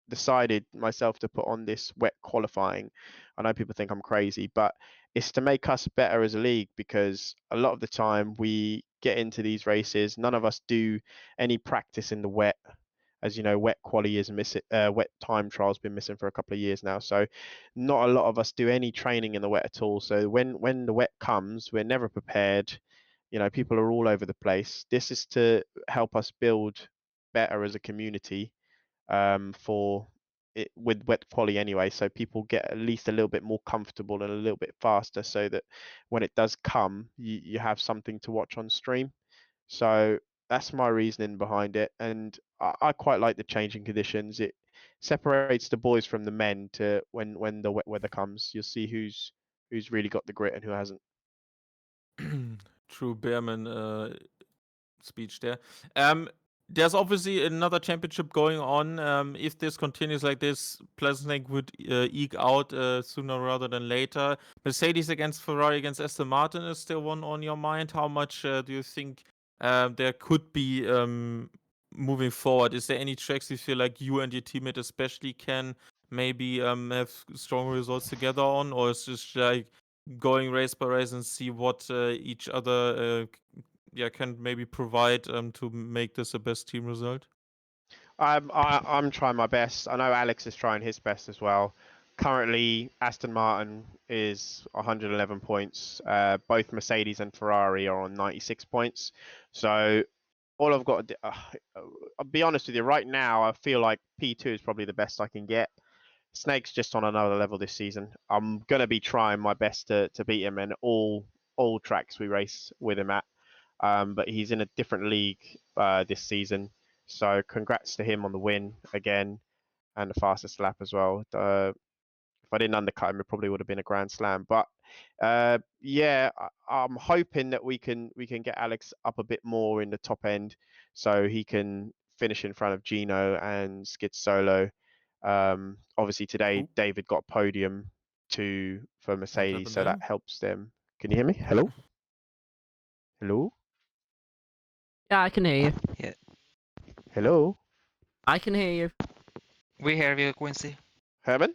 S4: decided myself to put on this wet qualifying. I know people think I'm crazy, but it's to make us better as a league, because a lot of the time we get into these races, none of us do any practice in the wet. As you know, wet quali is missing. Wet time trial's been missing for a couple of years now, so not a lot of us do any training in the wet at all. So when the wet comes, we're never prepared. People are all over the place. This is to help us build better as a community, for it with wet quali anyway, so people get at least a little bit more comfortable and a little bit faster, so that when it does come, you have something to watch on stream. So that's my reasoning behind it, and I quite like the changing conditions. It separates the boys from the men. To when the wet weather comes, you'll see who's really got the grit and who hasn't.
S2: True Behrman speech there. There's obviously another championship going on. If this continues like this, Pleasant Lake would eke out sooner rather than later. Mercedes against Ferrari against Aston Martin is still one on your mind. How much do you think there could be moving forward? Is there any tracks you feel like you and your teammate especially can maybe have strong results together on, or is just like going race by race and see what each other can maybe provide to make this a best team result?
S4: I'm trying my best. I know Alex is trying his best as well. Currently, Aston Martin is 111 points. Both Mercedes and Ferrari are on 96 points. So all I've got to do, I'll be honest with you, right now I feel like P2 is probably the best I can get. Snake's just on another level this season. I'm gonna be trying my best to beat him in all tracks we race with him at. But he's in a different league this season. So congrats to him on the win again and the fastest lap as well. If I didn't undercut him, it probably would have been a grand slam. But yeah, I'm hoping that we can get Alex up a bit more in the top end, so he can finish in front of Gino and Skid Solo. Obviously today
S2: Who?
S4: David got podium for
S2: What
S4: Mercedes,
S2: happened
S4: so that
S2: there?
S4: helps them. Can you hear me? Hello? Hello?
S1: Yeah, I can hear you.
S3: Yeah,
S4: Hello?
S1: I can hear you.
S3: we hear you, Quincy.
S4: Herman?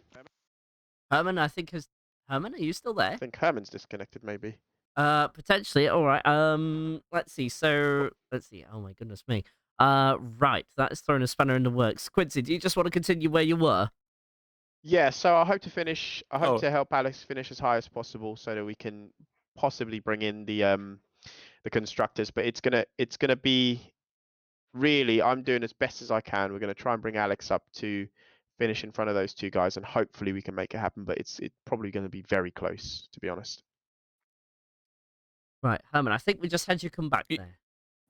S1: Herman, I think has Herman, are you still
S4: I
S1: there?
S4: think Herman's disconnected maybe.
S1: Potentially. All right. Let's see. So, let's see. Oh my goodness me. Right. That is throwing a spanner in the works. Quincy, do you just want to continue where you were?
S4: Yeah, so I hope to finish. I hope
S2: Oh,
S4: to help Alex finish as high as possible so that we can possibly bring in the constructors. But it's gonna be really. I'm doing as best as I can. We're gonna try and bring Alex up to finish in front of those two guys, and hopefully we can make it happen. But it's probably going to be very close, to be honest.
S1: Right, Herman. I think we just had you come back
S2: Y-
S1: there.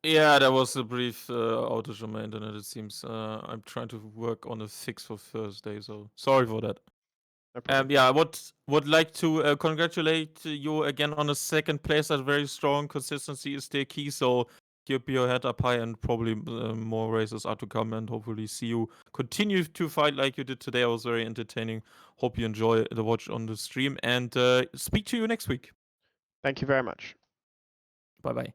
S2: yeah, there was a brief outage on my internet, it seems. I'm trying to work on a fix for Thursday, so sorry for that.
S4: No problem.
S2: Yeah, I would like to congratulate you again on a second place. That's very strong. Consistency is the key, so keep your head up high, and probably more races are to come, and hopefully see you continue to fight like you did today. It was very entertaining. Hope you enjoy the watch on the stream, and speak to you next week.
S4: Thank you very much.
S2: Bye bye.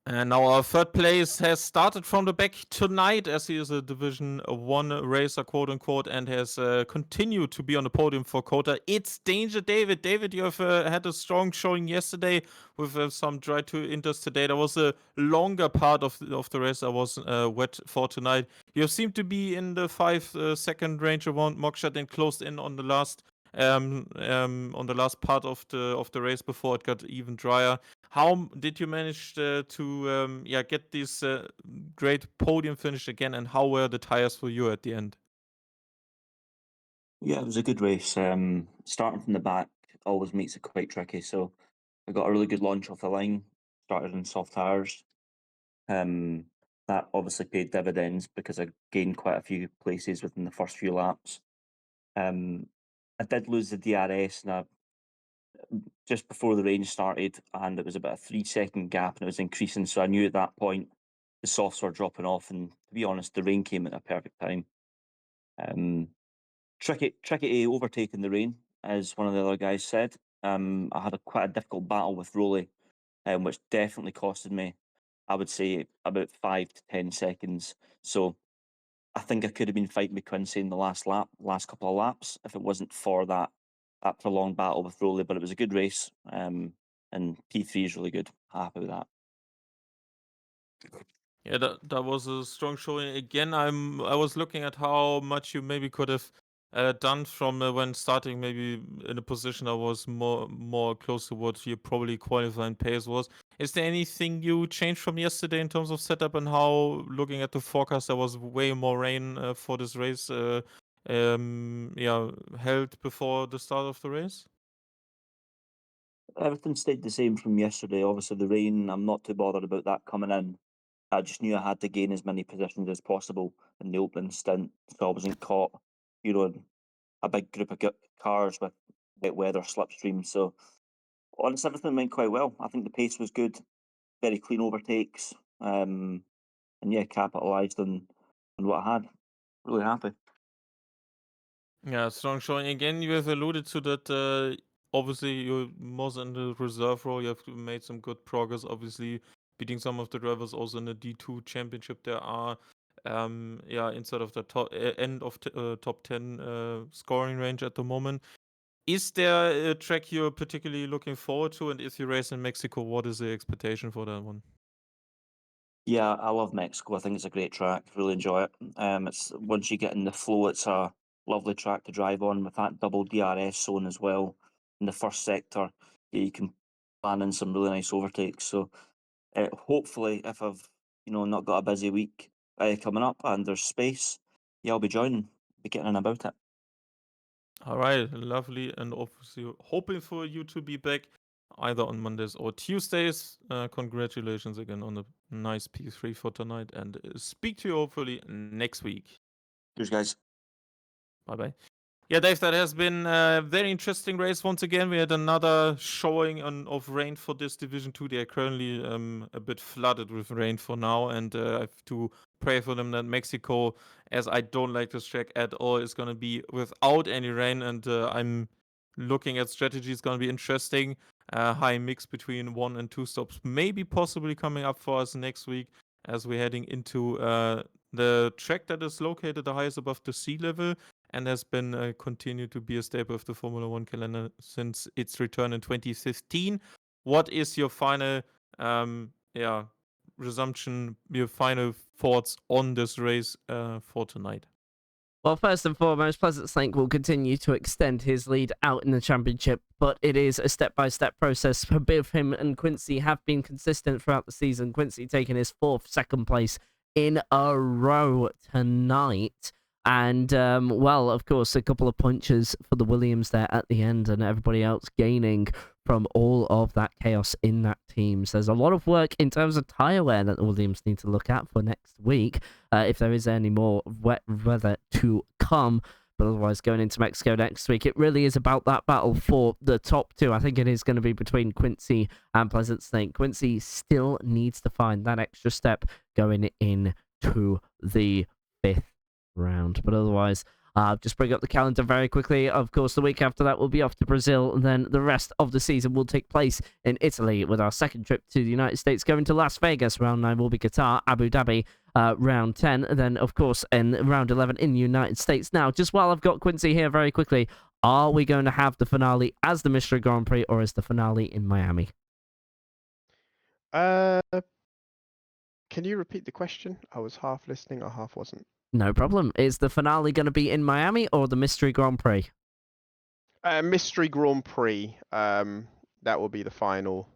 S2: And now our third place has started from the back tonight, as he is a Division 1 racer, quote unquote, and has continued to be on the podium for COTA. It's Danger David. David, you have had a strong showing yesterday with some dry to inters today. There was a longer part of the race I was wet for tonight. You seem to be in the 5-second range around Mockshot and closed in on the last part of the race before it got even drier. How did you manage to get this great podium finish again, and how were the tires for you at the end?
S5: Yeah, it was a good race. Starting from the back always makes it quite tricky. So I got a really good launch off the line, started in soft tires. That obviously paid dividends because I gained quite a few places within the first few laps. I did lose the DRS just before the rain started, and it was about a 3-second gap, and it was increasing. So I knew at that point the softs were dropping off, and to be honest, the rain came at a perfect time. Tricky to overtake in the rain, as one of the other guys said. I had quite a difficult battle with Rolly, which definitely costed me, I would say, about 5 to 10 seconds. So I think I could have been fighting with Quincy in the last couple of laps, if it wasn't for that prolonged battle with Rolly. But it was a good race, and P3 is really good. Happy with that.
S2: Yeah, that was a strong showing. Again, I was looking at how much you maybe could have done from when starting, maybe in a position that was more close to what your probably qualifying pace was. Is there anything you changed from yesterday in terms of setup, and how, looking at the forecast, there was way more rain for this race? Held before the start of the race.
S5: Everything stayed the same from yesterday. Obviously, the rain, I'm not too bothered about that coming in. I just knew I had to gain as many positions as possible in the opening stint, so I wasn't caught, in a big group of cars with wet weather slipstream. So Honestly, everything went quite well. I think the pace was good, very clean overtakes, and yeah, capitalised on what I had. Really happy.
S2: Yeah, strong showing again. You have alluded to that. Obviously, you're most in the reserve role. You have made some good progress. Obviously, beating some of the drivers also in the D2 championship. There are, inside of the end of top 10 scoring range at the moment. Is there a track you're particularly looking forward to? And if you race in Mexico, what is the expectation for that one?
S5: Yeah, I love Mexico. I think it's a great track. Really enjoy it. It's once you get in the flow, it's a lovely track to drive on with that double DRS zone as well. In the first sector, yeah, you can plan in some really nice overtakes. So hopefully, if I've not got a busy week coming up and there's space, yeah, I'll be joining, be getting in about it.
S2: All right, lovely, and obviously hoping for you to be back either on Mondays or Tuesdays. Congratulations again on a nice P3 for tonight, and speak to you hopefully next week.
S5: Cheers, guys.
S2: Bye bye. Yeah, Dave, that has been a very interesting race once again. We had another showing of rain for this Division 2. They are currently a bit flooded with rain for now, and I have to pray for them that Mexico, as I don't like this track at all, is going to be without any rain, and I'm looking at strategy. It's going to be interesting. High mix between 1 and 2 stops, maybe possibly coming up for us next week as we're heading into the track that is located the highest above the sea level and has been continued to be a staple of the Formula One calendar since its return in 2015. What is your final, resumption, your final thoughts on this race for tonight?
S1: Well, first and foremost, Pleasant Snake will continue to extend his lead out in the championship, but it is a step-by-step process. Both him and Quincy have been consistent throughout the season. Quincy taking his 4th second place in a row tonight. And, well, of course, a couple of punches for the Williams there at the end and everybody else gaining from all of that chaos in that team. So there's a lot of work in terms of tyre wear that the Williams need to look at for next week, if there is any more wet weather to come. But otherwise, going into Mexico next week, it really is about that battle for the top 2. I think it is going to be between Quincy and Pleasant Snake. Quincy still needs to find that extra step going into the 5th round. But otherwise, just bring up the calendar very quickly. Of course, the week after that, we'll be off to Brazil. And then the rest of the season will take place in Italy with our second trip to the United States, going to Las Vegas. Round 9 will be Qatar, Abu Dhabi, round 10. And then, of course, in round 11 in the United States. Now, just while I've got Quincy here very quickly, are we going to have the finale as the Mystery Grand Prix or as the finale in Miami?
S4: Can you repeat the question? I was half listening or half wasn't.
S1: No problem. Is the finale going to be in Miami or the Mystery Grand Prix?
S4: Mystery Grand Prix. That will be the final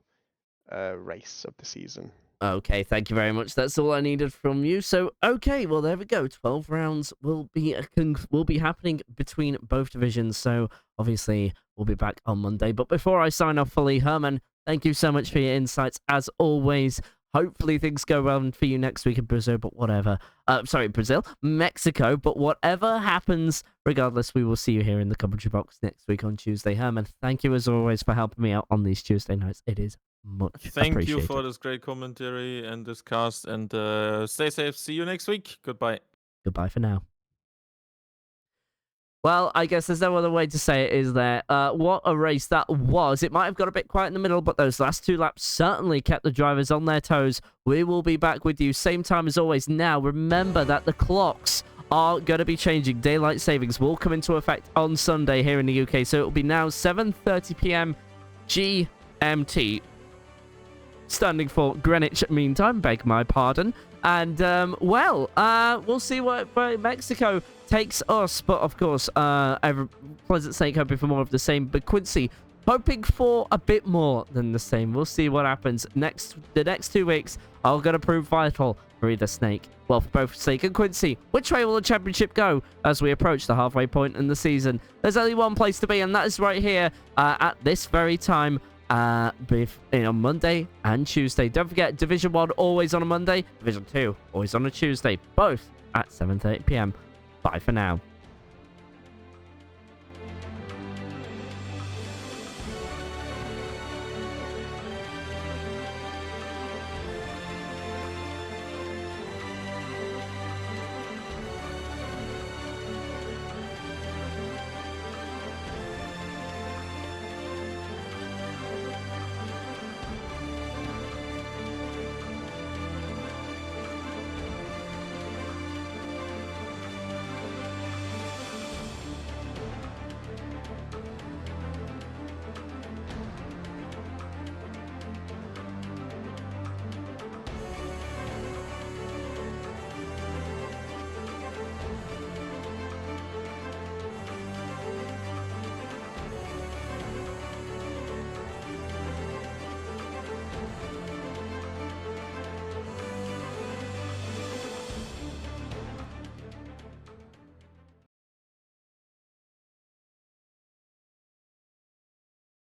S4: race of the season.
S1: Okay, thank you very much. That's all I needed from you. So, okay, well, there we go. 12 rounds will be happening between both divisions. So, obviously, we'll be back on Monday. But before I sign off fully, Herman, thank you so much for your insights, as always. Hopefully things go well for you next week in Brazil, but whatever. Mexico, but whatever happens, regardless, we will see you here in the commentary box next week on Tuesday. Herman, thank you as always for helping me out on these Tuesday nights. It is much appreciated.
S2: Thank you for this great commentary and this cast, and stay safe. See you next week. Goodbye.
S1: Goodbye for now. Well, I guess there's no other way to say it, is there? What a race that was. It might have got a bit quiet in the middle, but those last 2 laps certainly kept the drivers on their toes. We will be back with you same time as always. Now, remember that the clocks are going to be changing. Daylight savings will come into effect on Sunday here in the UK, so it will be now 7:30 p.m. GMT, standing for Greenwich Mean Time, beg my pardon. And, we'll see where Mexico takes us. But, of course, Pleasant Snake hoping for more of the same. But Quincy hoping for a bit more than the same. We'll see what happens. The next 2 weeks are going to prove vital for either Snake. Well, for both Snake and Quincy. Which way will the championship go as we approach the halfway point in the season? There's only one place to be, and that is right here at this very time. On Monday and Tuesday. Don't forget, Division 1 always on a Monday, Division 2 always on a Tuesday, both at 7:30 p.m. Bye for now.